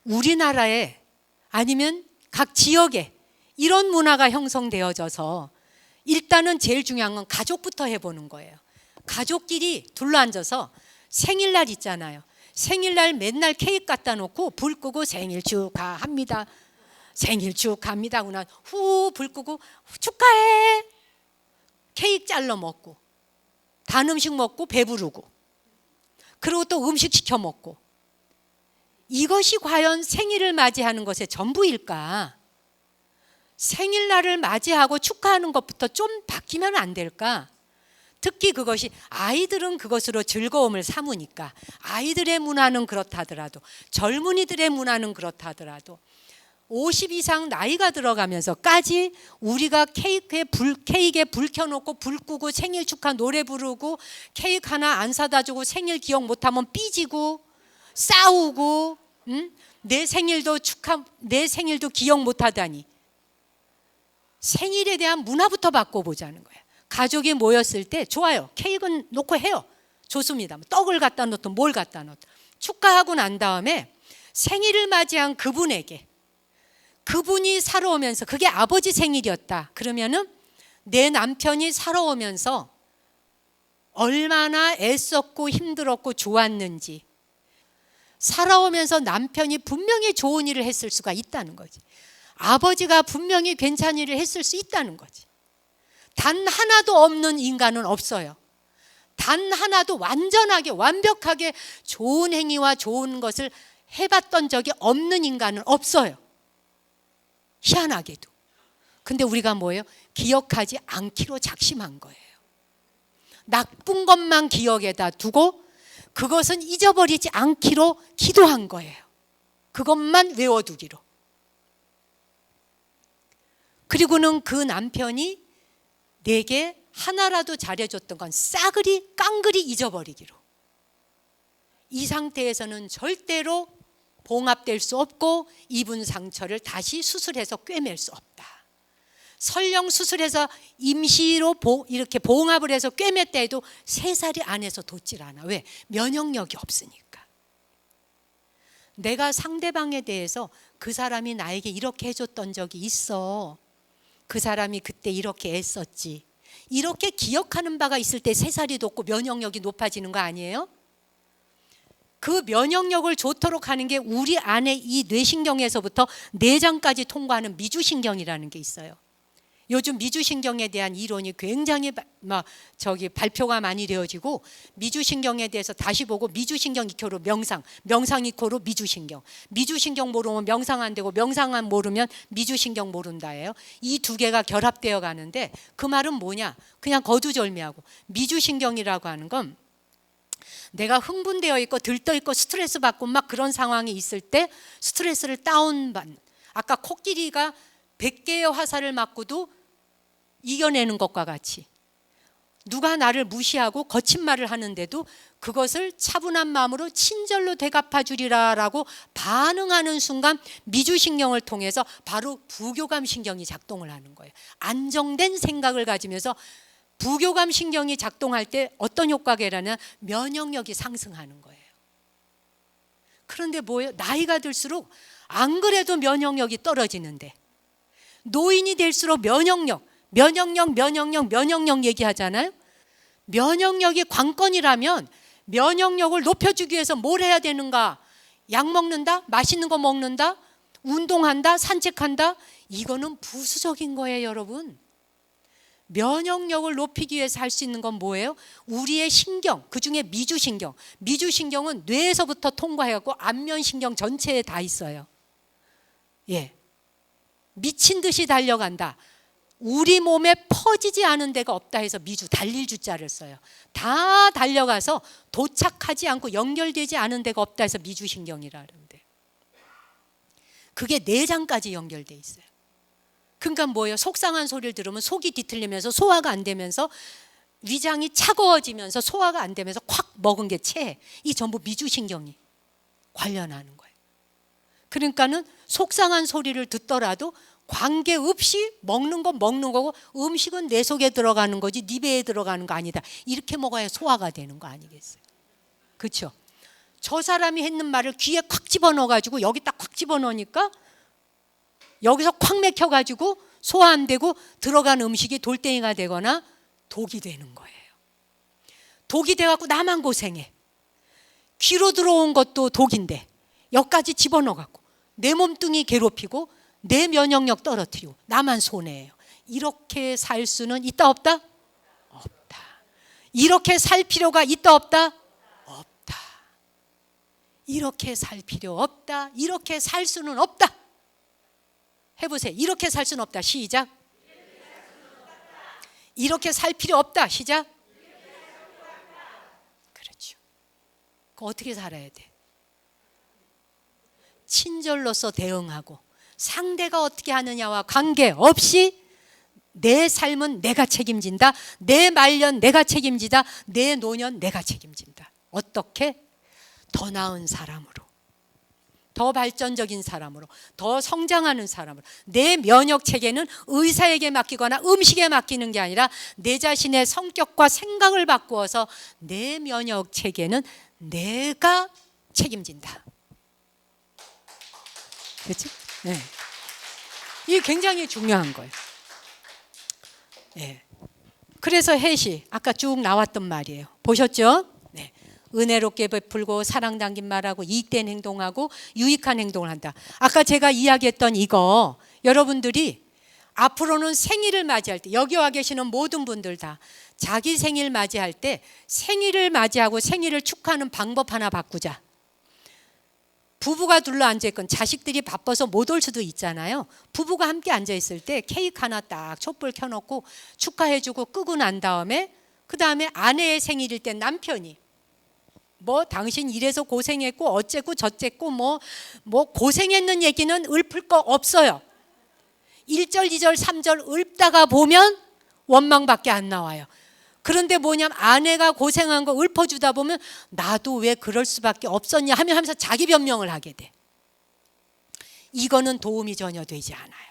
우리나라에 아니면 각 지역에 이런 문화가 형성되어져서 일단은 제일 중요한 건 가족부터 해보는 거예요. 가족끼리 둘러앉아서 생일날 있잖아요. 생일날 맨날 케이크 갖다 놓고 불 끄고 생일 축하합니다. 생일 축하합니다. 하고 후 불 끄고 축하해. 케이크 잘라 먹고 단 음식 먹고 배부르고 그리고 또 음식 시켜 먹고 이것이 과연 생일을 맞이하는 것의 전부일까? 생일날을 맞이하고 축하하는 것부터 좀 바뀌면 안 될까? 특히 그것이 아이들은 그것으로 즐거움을 삼으니까 아이들의 문화는 그렇다 하더라도 젊은이들의 문화는 그렇다 하더라도 50 이상 나이가 들어가면서까지 우리가 케이크에 불 켜놓고 불 끄고 생일 축하 노래 부르고 케이크 하나 안 사다 주고 생일 기억 못하면 삐지고 싸우고 내 생일도 기억 못하다니. 생일에 대한 문화부터 바꿔보자는 거예요. 가족이 모였을 때 좋아요. 케이크는 놓고 해요. 좋습니다. 떡을 갖다 놓든 뭘 갖다 놓든 축하하고 난 다음에 생일을 맞이한 그분에게 그분이 살아오면서 그게 아버지 생일이었다. 그러면은 내 남편이 살아오면서 얼마나 애썼고 힘들었고 좋았는지 살아오면서 남편이 분명히 좋은 일을 했을 수가 있다는 거지. 아버지가 분명히 괜찮은 일을 했을 수 있다는 거지. 단 하나도 없는 인간은 없어요. 단 하나도 완전하게 완벽하게 좋은 행위와 좋은 것을 해봤던 적이 없는 인간은 없어요. 희한하게도. 근데 우리가 뭐예요? 기억하지 않기로 작심한 거예요. 나쁜 것만 기억에다 두고 그것은 잊어버리지 않기로 기도한 거예요. 그것만 외워두기로. 그리고는 그 남편이 내게 하나라도 잘해줬던 건 싸그리 깡그리 잊어버리기로. 이 상태에서는 절대로 봉합될 수 없고 입은 상처를 다시 수술해서 꿰맬 수 없다. 설령 수술해서 임시로 이렇게 봉합을 해서 꿰맸다 해도 3살이 안에서 돋질 않아. 왜? 면역력이 없으니까. 내가 상대방에 대해서 그 사람이 나에게 이렇게 해줬던 적이 있어. 그 사람이 그때 이렇게 애썼지. 이렇게 기억하는 바가 있을 때 3살이 돋고 면역력이 높아지는 거 아니에요? 그 면역력을 좋도록 하는 게 우리 안에 이 뇌신경에서부터 내장까지 통과하는 미주신경이라는 게 있어요. 요즘 미주신경에 대한 이론이 굉장히 발표가 많이 되어지고, 미주신경에 대해서 다시 보고, 미주신경 이코로 명상, 명상 이코로 미주신경, 미주신경 모르면 명상 안 되고, 명상 안 모르면 미주신경 모른다예요. 이 두 개가 결합되어 가는데, 그 말은 뭐냐? 그냥 거두절미하고, 미주신경이라고 하는 건 내가 흥분되어 있고 들떠 있고 스트레스 받고 막 그런 상황이 있을 때 스트레스를 다운받는, 아까 코끼리가 100개의 화살을 맞고도 이겨내는 것과 같이, 누가 나를 무시하고 거친 말을 하는데도 그것을 차분한 마음으로 친절로 대갚아 주리라라고 반응하는 순간 미주신경을 통해서 바로 부교감 신경이 작동을 하는 거예요. 안정된 생각을 가지면서 부교감 신경이 작동할 때 어떤 효과가 일어나냐, 면역력이 상승하는 거예요. 그런데 뭐예요? 나이가 들수록 안 그래도 면역력이 떨어지는데, 노인이 될수록 면역력 얘기하잖아요. 면역력이 관건이라면 면역력을 높여주기 위해서 뭘 해야 되는가? 약 먹는다? 맛있는 거 먹는다? 운동한다? 산책한다? 이거는 부수적인 거예요, 여러분. 면역력을 높이기 위해서 할 수 있는 건 뭐예요? 우리의 신경, 그중에 미주신경은 뇌에서부터 통과해갖고 안면신경 전체에 다 있어요. 예, 미친 듯이 달려간다. 우리 몸에 퍼지지 않은 데가 없다 해서 미주, 달릴 주자를 써요. 다 달려가서 도착하지 않고 연결되지 않은 데가 없다 해서 미주신경이라는데, 그게 내장까지 연결돼 있어요. 그러니까 뭐예요? 속상한 소리를 들으면 속이 뒤틀리면서 소화가 안 되면서 위장이 차가워지면서 소화가 안 되면서 콱 먹은 게 체해. 이 전부 미주신경이 관련하는 거예요. 그러니까는 속상한 소리를 듣더라도 관계없이 먹는 건 먹는 거고, 음식은 내 속에 들어가는 거지 네 배에 들어가는 거 아니다. 이렇게 먹어야 소화가 되는 거 아니겠어요? 그렇죠? 저 사람이 했는 말을 귀에 콱 집어넣어가지고 여기 딱 콱 집어넣으니까 여기서 콱 맥혀가지고 소화 안 되고 들어간 음식이 돌덩이가 되거나 독이 되는 거예요. 독이 돼갖고 나만 고생해. 귀로 들어온 것도 독인데 여기까지 집어넣어갖고 내 몸뚱이 괴롭히고 내 면역력 떨어뜨리고 나만 손해예요. 이렇게 살 수는 있다 없다? 없다. 이렇게 살 필요가 있다 없다? 없다. 이렇게 살 필요 없다. 이렇게 살 수는 없다. 해보세요. 이렇게 살 수는 없다. 시작. 이렇게 살 필요 없다. 시작. 그렇죠. 그럼 어떻게 살아야 돼? 친절로서 대응하고, 상대가 어떻게 하느냐와 관계없이 내 삶은 내가 책임진다. 내 말년 내가 책임지다. 내 노년 내가 책임진다. 어떻게? 더 나은 사람으로, 더 발전적인 사람으로, 더 성장하는 사람으로. 내 면역 체계는 의사에게 맡기거나 음식에 맡기는 게 아니라 내 자신의 성격과 생각을 바꾸어서 내 면역 체계는 내가 책임진다. 그렇지? 네. 이게 굉장히 중요한 거예요. 네. 그래서 햇이 아까 쭉 나왔던 말이에요. 보셨죠? 네. 은혜롭게 베풀고 사랑 담긴 말하고 이익된 행동하고 유익한 행동을 한다. 아까 제가 이야기했던 이거, 여러분들이 앞으로는 생일을 맞이할 때, 여기 와 계시는 모든 분들 다 자기 생일 맞이할 때 생일을 맞이하고 생일을 축하하는 방법 하나 바꾸자. 부부가 둘러 앉아있건 자식들이 바빠서 못 올 수도 있잖아요. 부부가 함께 앉아있을 때 케이크 하나 딱 촛불 켜놓고 축하해주고 끄고 난 다음에, 그 다음에 아내의 생일일 때 남편이 뭐 당신 이래서 고생했고 어쨌고 저쨌고 뭐 고생했는 얘기는 읊을 거 없어요. 1절 2절 3절 읊다가 보면 원망밖에 안 나와요. 그런데 뭐냐면 아내가 고생한 거 읊어주다 보면 나도 왜 그럴 수밖에 없었냐 하면서 자기 변명을 하게 돼. 이거는 도움이 전혀 되지 않아요.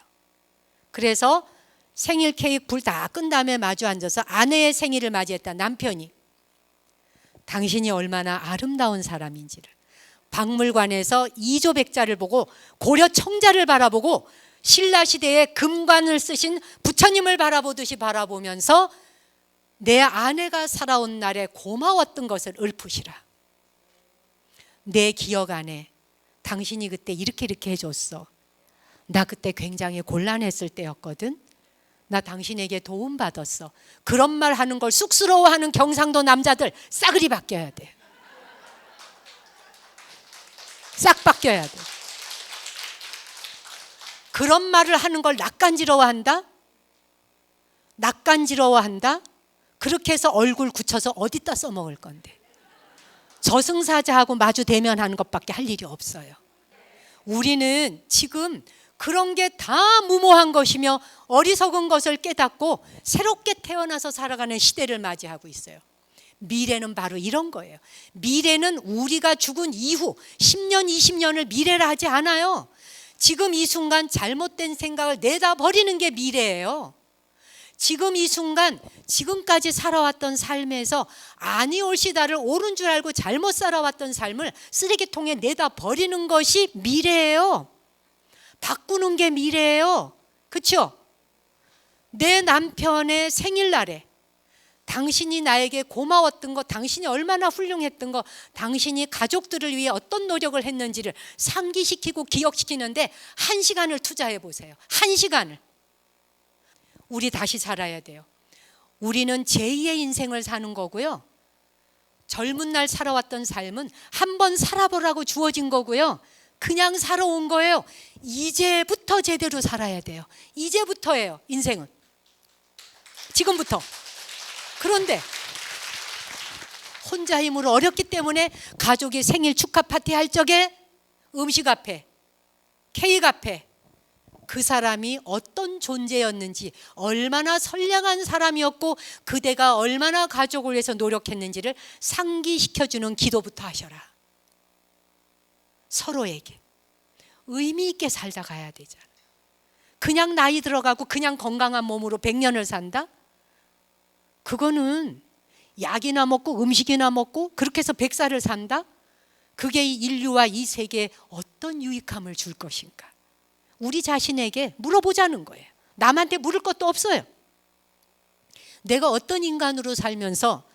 그래서 생일 케이크 불 다 끈 다음에 마주 앉아서 아내의 생일을 맞이했다 남편이, 당신이 얼마나 아름다운 사람인지를, 박물관에서 이조백자를 보고 고려 청자를 바라보고 신라시대에 금관을 쓰신 부처님을 바라보듯이 바라보면서 내 아내가 살아온 날에 고마웠던 것을 읊으시라. 내 기억 안에 당신이 그때 이렇게 해줬어. 나 그때 굉장히 곤란했을 때였거든. 나 당신에게 도움받았어. 그런 말 하는 걸 쑥스러워하는 경상도 남자들 싸그리 바뀌어야 돼. 싹 바뀌어야 돼. 그런 말을 하는 걸 낯간지러워한다? 낯간지러워한다? 그렇게 해서 얼굴 굳혀서 어디다 써먹을 건데. 저승사자하고 마주 대면하는 것밖에 할 일이 없어요. 우리는 지금 그런 게 다 무모한 것이며 어리석은 것을 깨닫고 새롭게 태어나서 살아가는 시대를 맞이하고 있어요. 미래는 바로 이런 거예요. 미래는 우리가 죽은 이후 10년, 20년을 미래라 하지 않아요. 지금 이 순간 잘못된 생각을 내다 버리는 게 미래예요. 지금 이 순간 지금까지 살아왔던 삶에서 아니 올시다를 옳은 줄 알고 잘못 살아왔던 삶을 쓰레기통에 내다 버리는 것이 미래예요. 바꾸는 게 미래예요. 그렇죠? 내 남편의 생일날에 당신이 나에게 고마웠던 거, 당신이 얼마나 훌륭했던 거, 당신이 가족들을 위해 어떤 노력을 했는지를 상기시키고 기억시키는데 1시간을 투자해 보세요. 1시간을. 우리 다시 살아야 돼요. 우리는 제2의 인생을 사는 거고요. 젊은 날 살아왔던 삶은 한번 살아보라고 주어진 거고요. 그냥 살아온 거예요. 이제부터 제대로 살아야 돼요. 이제부터예요, 인생은. 지금부터. 그런데 혼자 힘으로 어렵기 때문에 가족이 생일 축하 파티 할 적에 음식 앞에, 케이크 앞에 그 사람이 어떤 존재였는지, 얼마나 선량한 사람이었고 그대가 얼마나 가족을 위해서 노력했는지를 상기시켜주는 기도부터 하셔라. 서로에게 의미 있게 살다 가야 되잖아. 그냥 나이 들어가고 그냥 건강한 몸으로 100년을 산다? 그거는 약이나 먹고 음식이나 먹고 그렇게 해서 100살을 산다? 그게 이 인류와 이 세계에 어떤 유익함을 줄 것인가? 우리 자신에게 물어보자는 거예요. 남한테 물을 것도 없어요. 내가 어떤 인간으로 살면서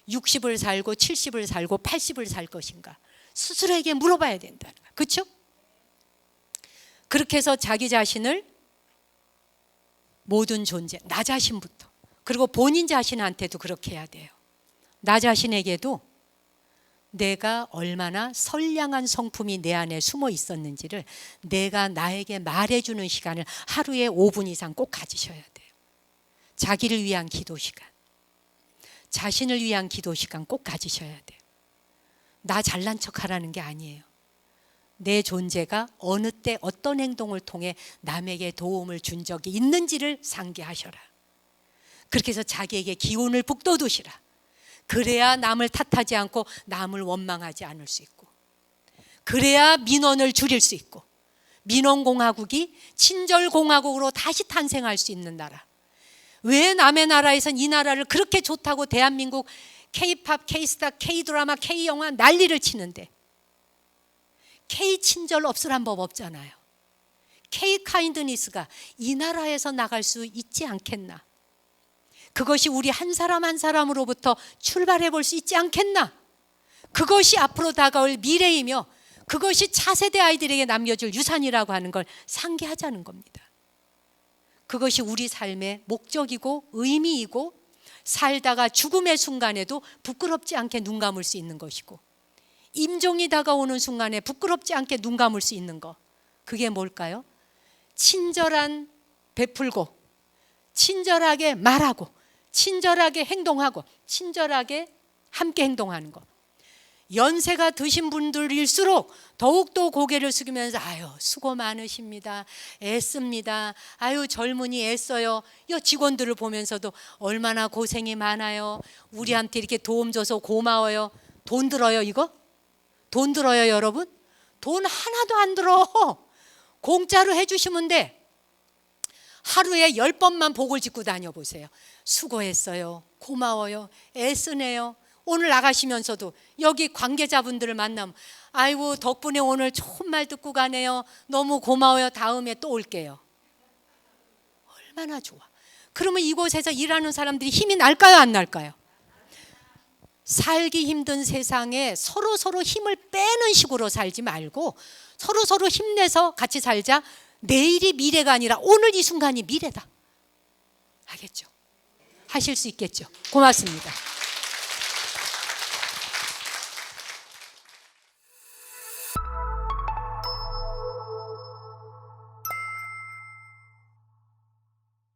60을 살고 70을 살고 80을 살 것인가? 스스로에게 물어봐야 된다. 그렇죠? 그렇게 해서 자기 자신을 모든 존재, 나 자신부터, 그리고 본인 자신한테도 그렇게 해야 돼요. 나 자신에게도 내가 얼마나 선량한 성품이 내 안에 숨어 있었는지를 내가 나에게 말해주는 시간을 하루에 5분 이상 꼭 가지셔야 돼요. 자기를 위한 기도 시간, 자신을 위한 기도 시간 꼭 가지셔야 돼요. 나 잘난 척 하라는 게 아니에요. 내 존재가 어느 때 어떤 행동을 통해 남에게 도움을 준 적이 있는지를 상기하셔라. 그렇게 해서 자기에게 기운을 북돋우시라. 그래야 남을 탓하지 않고 남을 원망하지 않을 수 있고, 그래야 민원을 줄일 수 있고, 민원공화국이 친절공화국으로 다시 탄생할 수 있는 나라. 왜 남의 나라에선 이 나라를 그렇게 좋다고 대한민국 K-팝, K-스타, K-드라마, K-영화 난리를 치는데 K-친절 없으란 법 없잖아요. K-카인드니스가 이 나라에서 나갈 수 있지 않겠나? 그것이 우리 한 사람 한 사람으로부터 출발해 볼 수 있지 않겠나? 그것이 앞으로 다가올 미래이며 그것이 차세대 아이들에게 남겨줄 유산이라고 하는 걸 상기하자는 겁니다. 그것이 우리 삶의 목적이고 의미이고 살다가 죽음의 순간에도 부끄럽지 않게 눈 감을 수 있는 것이고, 임종이 다가오는 순간에 부끄럽지 않게 눈 감을 수 있는 것, 그게 뭘까요? 친절한 베풀고, 친절하게 말하고, 친절하게 행동하고, 친절하게 함께 행동하는 것. 연세가 드신 분들일수록 더욱더 고개를 숙이면서 아유 수고 많으십니다, 애씁니다, 아유 젊은이 애써요. 이 직원들을 보면서도 얼마나 고생이 많아요, 우리한테 이렇게 도움 줘서 고마워요. 돈 들어요 이거? 돈 들어요 여러분? 돈 하나도 안 들어. 공짜로 해주시면 돼. 하루에 10번만 복을 짓고 다녀보세요. 수고했어요, 고마워요, 애쓰네요. 오늘 나가시면서도 여기 관계자분들을 만나면 아이고 덕분에 오늘 좋은 말 듣고 가네요, 너무 고마워요, 다음에 또 올게요. 얼마나 좋아. 그러면 이곳에서 일하는 사람들이 힘이 날까요 안 날까요? 살기 힘든 세상에 서로 힘을 빼는 식으로 살지 말고 서로 힘내서 같이 살자. 내일이 미래가 아니라 오늘 이 순간이 미래다. 하겠죠? 하실 수 있겠죠? 고맙습니다.